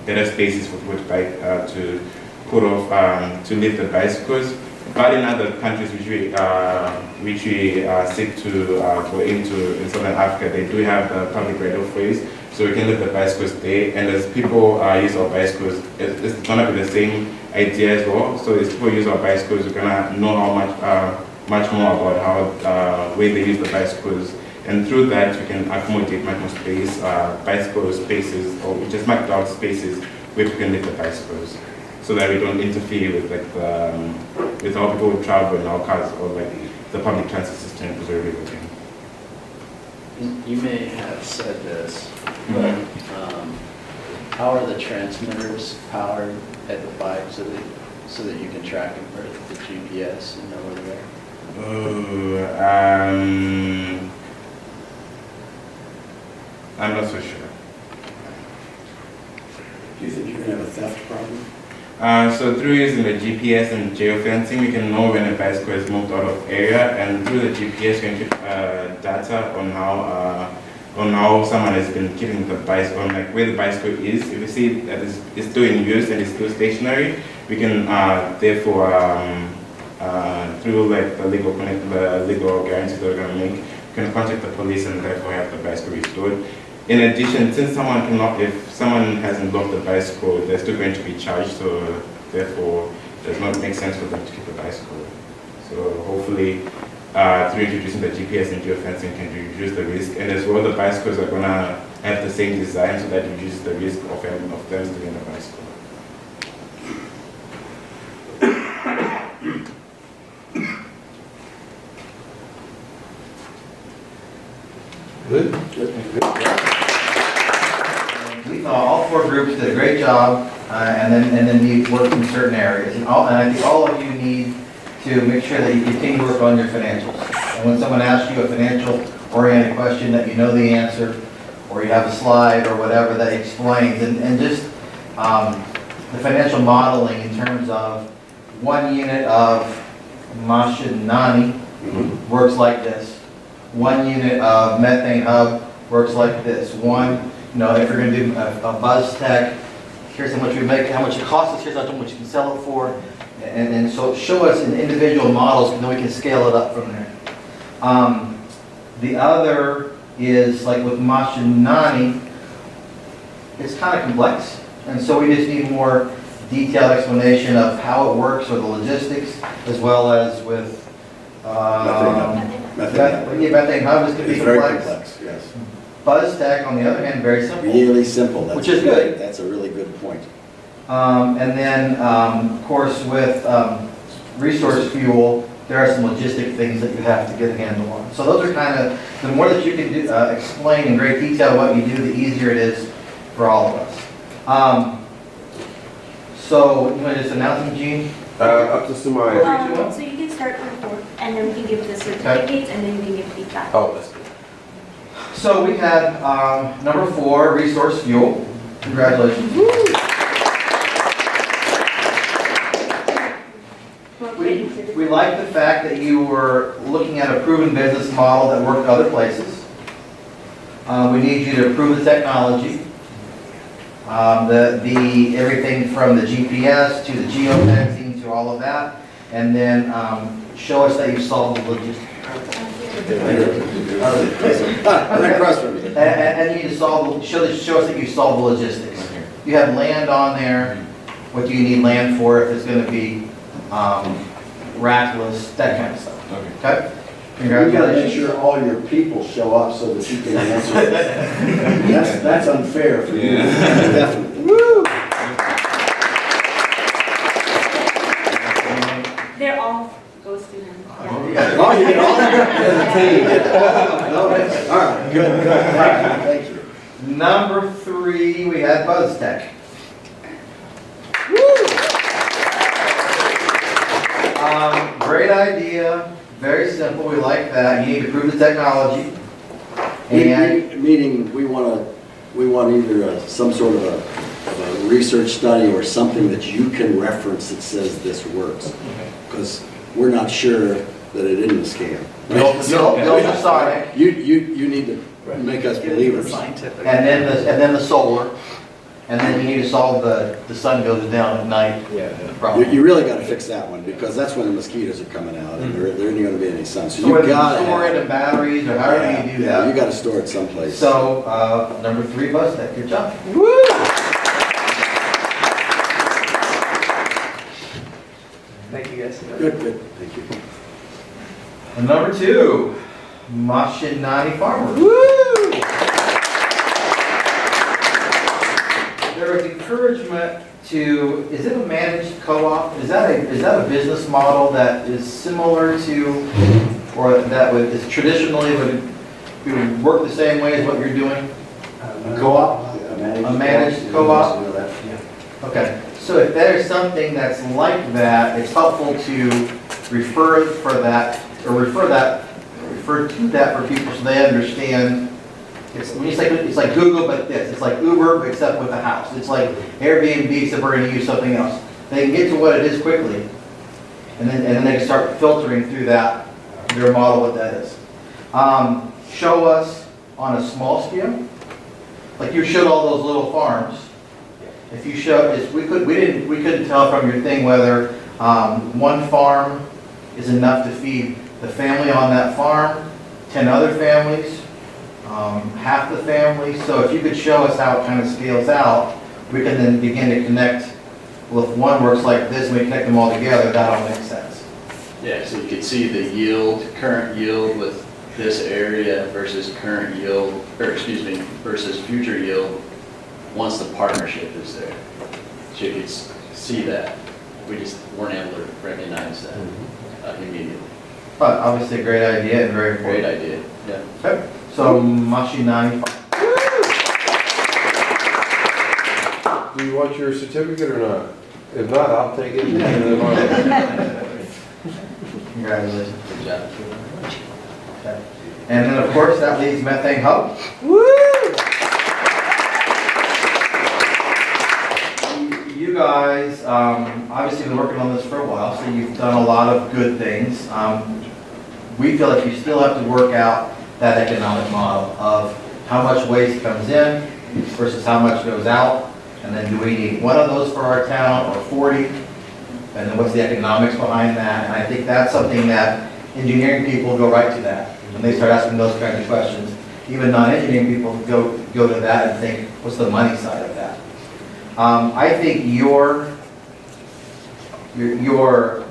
better spaces for people to bike to put off to leave the bicycles. But in other countries which we seek to go into in Southern Africa, they do have the public right-of-ways, so we can leave the bicycles there. And as people use our bicycles, it's gonna be the same idea as well. So as people use our bicycles, we're gonna know how much more about how where they use the bicycles, and through that we can accommodate much more space, bicycle spaces, or just marked out spaces where we can leave the bicycles, so that we don't interfere with like with how people travel in our cars or like the public transit system is already working.
You may have said this, but how are the transmitters powered at the bike so that you can track them for the GPS and know where they're at?
I'm not so sure.
Do you think you're going to have a theft problem?
So through using the GPS and geofencing, we can know when a bicycle has moved out of area, and through the GPS we can get data on how someone has been keeping the bicycle, on like where the bicycle is. If we see that it's still in use and it's still stationary, we can therefore through like the legal guarantees that we're going to make, we can contact the police and therefore have the bicycle restored. In addition, since if someone hasn't locked the bicycle, they're still going to be charged, so therefore it does not make sense for them to keep the bicycle. So hopefully, through introducing the GPS and geofencing can reduce the risk, and as well the bicycles are going to have the same design, so that reduces the risk of them stealing the bicycle.
Good.
We thought all four groups did a great job, and then you worked in certain areas. And I think all of you need to make sure that you continue to work on your financials. And when someone asks you a financial-oriented question, that you know the answer, or you have a slide or whatever that explains, and just the financial modeling in terms of 1 unit of Mashinani works like this. 1 unit of methane hub works like this. If you're going to do a buzz tech, here's how much we make, how much it costs us, here's how much you can sell it for. And so show us in individual models, and then we can scale it up from there. The other is, like with Mashinani, it's kind of complex. And so we just need more detailed explanation of how it works, or the logistics, as well as with methane hub is going to be
very
complex.
complex, yes.
Buzz tech, on the other hand, very simple.
Really simple. That's
which is good.
That's a really good point.
And then, of course, with resource fuel, there are some logistic things that you have to get a handle on. So those are kind of, the more that you can do, explain in great detail what you do, the easier it is for all of us. So, you want to just announce them, Gene?
Up to Sumaya.
So you can start with 4, and then we can give the certificates, and then you can give feedback.
Oh, that's good.
So we had number 4, resource fuel. Congratulations. We like the fact that you were looking at a proven business model that worked other places. We need you to prove the technology. everything from the GPS to the geofencing to all of that, and then show us that you solved the logistics.
Right across from me.
And you need to show us that you solve the logistics. You have land on there. What do you need land for? If it's going to be rackless, that kind of stuff. Okay.
You gotta make sure all your people show up so that you can answer. That's unfair for you. Definitely.
Woo!
They're all goes to them.
Oh, you get all of them. All right, good. Thank you.
Number 3, we had BuzzTech. Great idea, very simple, we like that. You need to prove the technology. And
Meaning, we want either some sort of a research study or something that you can reference that says this works. Because we're not sure that it isn't a scam.
no Sonic.
You need to make us believers.
Scientific.
And then the solar. And then you need to solve the sun goes down at night. Problem.
You really got to fix that one because that's when the mosquitoes are coming out and there isn't going to be any sun. So
So
you
whether
got
you
to
store it in batteries or however you do that.
You got to store it someplace.
So, number 3, BuzzTech, good job.
Woo!
Thank you guys.
Good. Thank you.
And number 2, Mashinani Farmers.
Woo!
There was encouragement to, is it a managed co-op? Is that a business model that is similar to, or that is traditionally would work the same way as what you're doing?
A co-op?
A managed co-op? Okay, so if there's something that's like that, it's helpful to refer to that for people so they understand. It's like Google, but it's like Uber, except with a house. It's like Airbnb, except we're going to use something else. They can get to what it is quickly, and then they can start filtering through that, their model, what that is. Show us on a small scale, like you showed all those little farms. If you show, we couldn't tell from your thing whether one farm is enough to feed the family on that farm, 10 other families, half the family. So if you could show us how it kind of scales out, we can then begin to connect. Well, if one works like this and we connect them all together, that'll make sense.
Yeah, so you can see the yield, current yield with this area versus current yield, versus future yield once the partnership is there. So you can see that. We just weren't able to recognize that immediately.
But obviously a great idea and very important.
Great idea, yeah.
Okay. So Mashinani.
Do you want your certificate or not? If not, I'll take it.
Congratulations.
Good job.
Okay. And then of course that leaves Methane Hub. You guys obviously been working on this for a while, so you've done a lot of good things. We feel like you still have to work out that economic model of how much waste comes in versus how much goes out, and then do we need one of those for our town or 40, and then what's the economics behind that? And I think that's something that engineering people go right to that when they start asking those kinds of questions. Even non-engineering people go to that and think, what's the money side of that? I think your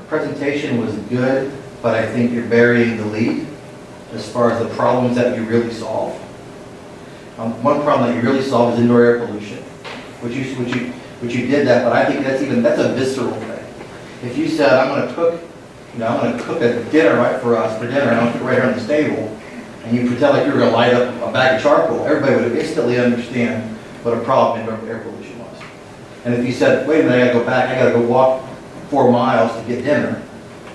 presentation was good, but I think you're burying the lead as far as the problems that you really solve. One problem that you really solve is indoor air pollution, which you did that, but I think that's a visceral thing. If you said, I'm going to cook a dinner for dinner, and I'll cook it right here on this table, and you pretend like you were going to light up a bag of charcoal, everybody would instantly understand what a problem indoor air pollution was. And if you said, wait a minute, I got to go walk 4 miles to get dinner,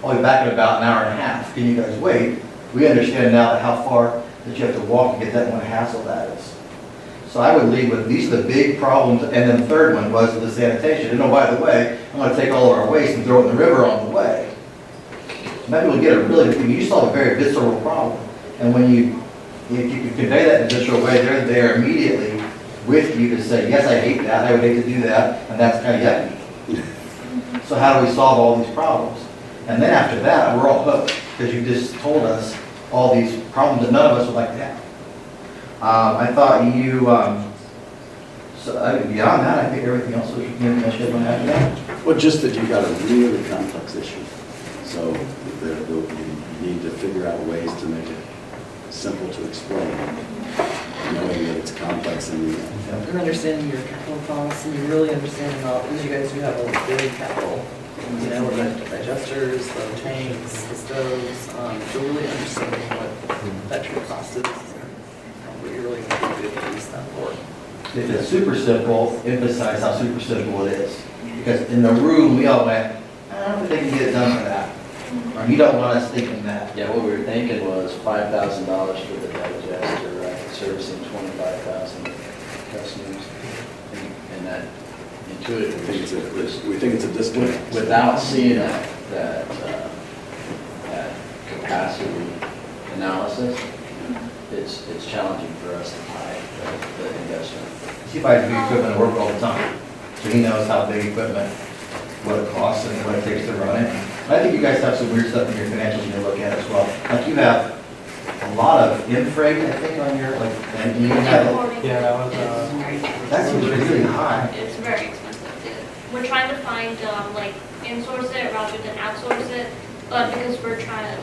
I'll be back in about an hour and a half. Can you guys wait? We understand now that how far that you have to walk and get that, what a hassle that is. So I would lead with, these are the big problems, and then the third one was the sanitation. And oh, by the way, I'm going to take all of our waste and throw it in the river on the way. Maybe we'll get you solve a very visceral problem. And if you can convey that in a visceral way, they're there immediately with you to say, yes, I hate that, I would hate to do that, and that's kind of yucky. So how do we solve all these problems? And then after that, we're all hooked, because you just told us all these problems that none of us would like to have. I thought you, beyond that, I think everything else was, anything else you want to add to that?
Well, just that you've got a really complex issue. So you need to figure out ways to make it simple to explain, knowing that it's complex in the end.
You're understanding your capital costs, and you're really understanding all, because you guys do have a big capital, you know, with the digesters, the tanks, the stoves, so really understanding what that true cost is, and what you're really going to do to use them for.
If it's super simple, emphasize how super simple it is. Because in the room, we all went, I don't think they can get it done for that. Or you don't want us thinking that.
Yeah, what we were thinking was $5,000 for the digester, right, servicing 25,000 customers. And that intuitively,
We think it's a disconnect.
without seeing that capacity analysis, it's challenging for us to buy the investment.
He buys big equipment at work all the time. So he knows how big equipment, what it costs and what it takes to run it. And I think you guys have some weird stuff in your financials you can look at as well. Like you have a lot of infreight, I think, on your, like, and you have,
Yeah, that was,
that seems really high.
It's very expensive. We're trying to find, like, insource it rather than outsource it, but because we're trying to,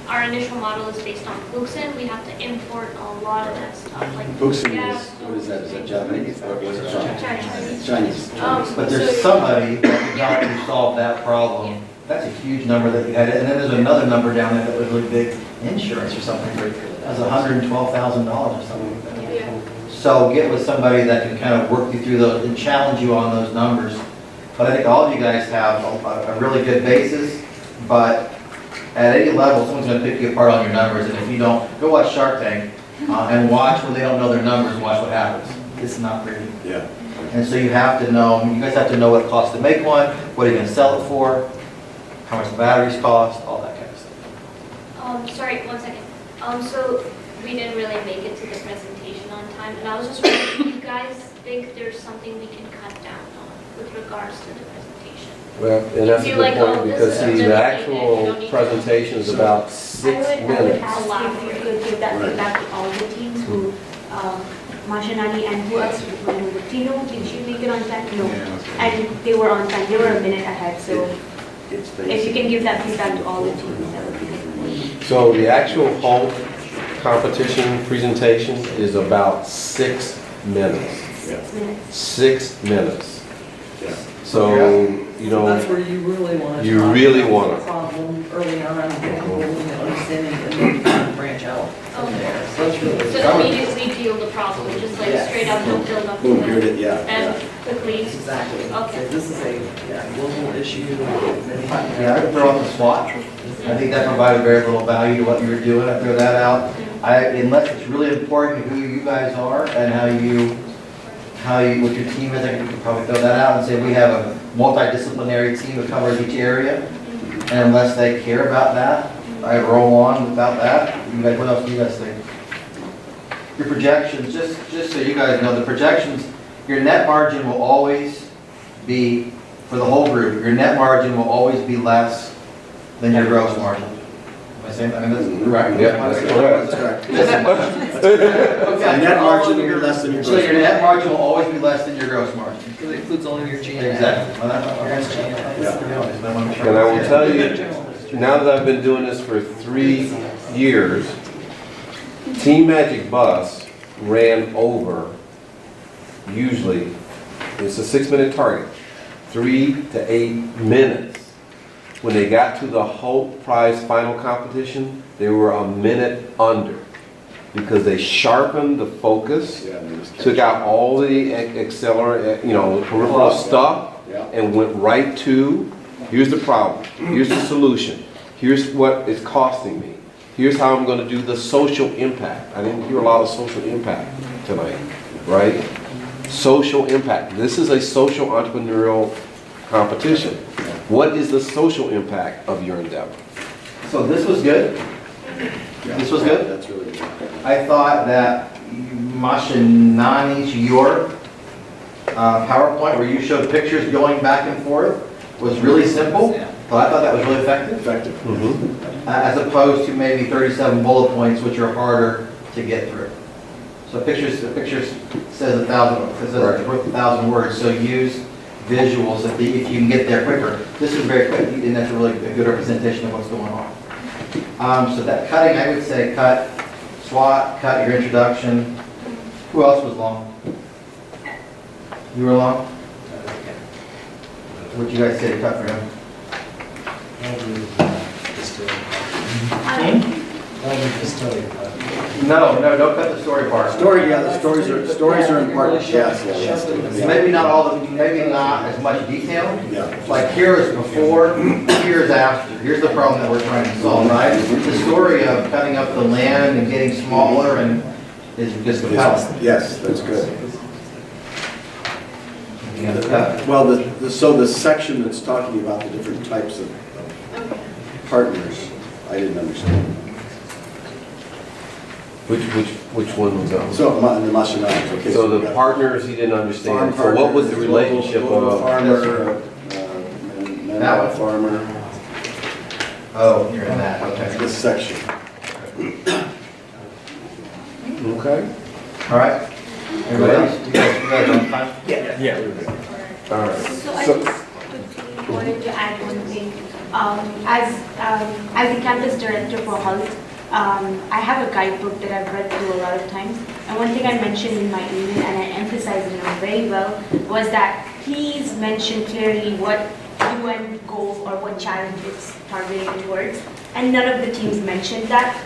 our initial model is based on Fuxin, we have to import a lot of that stuff, like.
Fuxin
yeah,
is, what is that? Is that Japanese? Or was it
Chinese.
Chinese.
But there's somebody that could help you solve that problem. That's a huge number that you had. And then there's another number down there that was really big, insurance or something. That was $112,000 or something like that.
Yeah.
So get with somebody that can kind of work you through those and challenge you on those numbers. But I think all of you guys have a really good basis, but at any level, someone's going to pick you apart on your numbers. And if you don't, go watch Shark Tank and watch when they don't know their numbers and watch what happens. It's not pretty.
Yeah.
And so you have to know, you guys have to know what it costs to make one, what are you going to sell it for, how much the batteries cost, all that kind of stuff.
Sorry, 1 second. So we didn't really make it to the presentation on time, and I was just wondering, do you guys think there's something we can cut down on with regards to the presentation?
Well, and that's a
Feel
good
like,
point,
oh, this
because
is
see,
really
the
big, you
actual
don't need to-
presentation is about 6
I would
minutes.
ask if you could give that feedback to all the teams who, Mashanani and who else, Tino, did you make it on time? No. And they were on time, they were a minute ahead, so if you can give that feedback to all the teams, that would be good.
So the actual Hult competition presentation is about 6 minutes.
6 minutes.
6 minutes.
Yeah.
So, you
So
know,
that's where you really want to.
you really want to.
Problem early on, get people understanding, and then you can branch out from there. So that's really.
So immediately deal the problem, just like
Yes.
straight up, don't build up to
Boom, here it
it.
is, yeah.
And quickly.
Exactly.
Okay.
So this is a global issue.
Yeah, I would throw out the SWOT. I think that provided very little value to what you were doing. I throw that out. Unless it's really important who you guys are and what your team is, I think we could probably throw that out and say we have a multidisciplinary team that covers each area. And unless they care about that, I roll on without that. You guys, what else do you guys think? Your projections, just so you guys know, the projections, your net margin will always be, for the whole group, your net margin will always be less than your gross margin. Am I saying, I mean, that's correct?
Yeah, that's correct.
That's correct.
Okay.
Net margin will be less than your
So
gross
your net margin will always be less than your gross margin.
Because it includes all of your G&A.
Exactly. Well,
Your
that's
SG&A.
And I will tell you, now that I've been doing this for 3 years, Team Magic Bus ran over, usually, it's a 6-minute target, 3 to 8 minutes. When they got to the Hult Prize final competition, they were a minute under because they sharpened the focus, took out all the peripheral stuff, and went right to, here's the problem, here's the solution, here's what it's costing me, here's how I'm going to do the social impact. I didn't hear a lot of social impact tonight, right? Social impact. This is a social entrepreneurial competition. What is the social impact of your endeavor?
So this was good. This was good.
That's really good.
I thought that Mashinani's your PowerPoint where you showed pictures going back and forth was really simple, but I thought that was really effective. As opposed to maybe 37 bullet points, which are harder to get through. So the picture says 1,000 words, so use visuals if you can get there quicker. This is very quick, and that's a really good representation of what's going on. So that cutting, I would say cut SWOT, cut your introduction. Who else was long? You were long? What'd you guys say to cut for him? No, don't cut the story part.
The stories are important. Yes.
Maybe not maybe not as much detail.
Yeah.
Like here is before, here is after. Here's the problem that we're trying to solve, right? The story of cutting up the land and getting smaller and is just the past.
Yes, that's good. Well, so the section that's talking about the different types of partners, I didn't understand.
Which one was that?
So, the Mashinani, okay.
So the partners he didn't understand. So what was the relationship of
farmer, farmer?
Oh, you're in that, okay.
This section.
Okay.
All right. Everybody else? You guys on time?
Yeah.
All right.
So I just quickly wanted to add one thing. As the campus director for Hult, I have a guidebook that I've read through a lot of times. And one thing I mentioned in my email, and I emphasized it very well, was that please mention clearly what UN goal or what challenge it's targeting towards. And none of the teams mentioned that.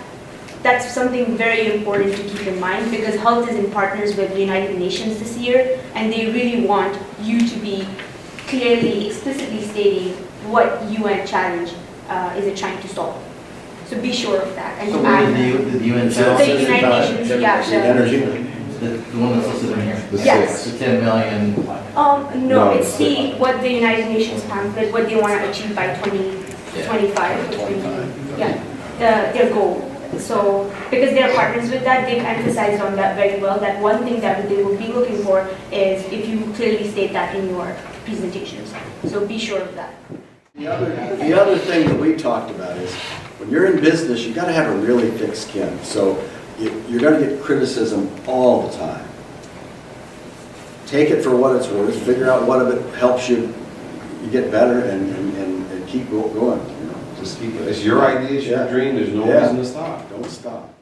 That's something very important to keep in mind because Hult is in partners with the United Nations this year, and they really want you to be clearly, explicitly stating what UN challenge is it trying to solve. So be sure of that. And
So what is the UN challenge?
The United Nations, yeah.
Energy.
The one that's listed in here?
Yes.
The 10 million.
No, it's what the United Nations pamphlet, what they want to achieve by 2025. Yeah, their goal. So, because they're partners with that, they've emphasized on that very well, that one thing that they will be looking for is if you clearly state that in your presentations. So be sure of that.
The other thing that we talked about is, when you're in business, you got to have a really thick skin. So you're going to get criticism all the time. Take it for what it's worth. Figure out what of it helps you get better, and keep going. You know, just keep it.
It's your idea, it's your dream. There's no reason to stop.
Don't stop.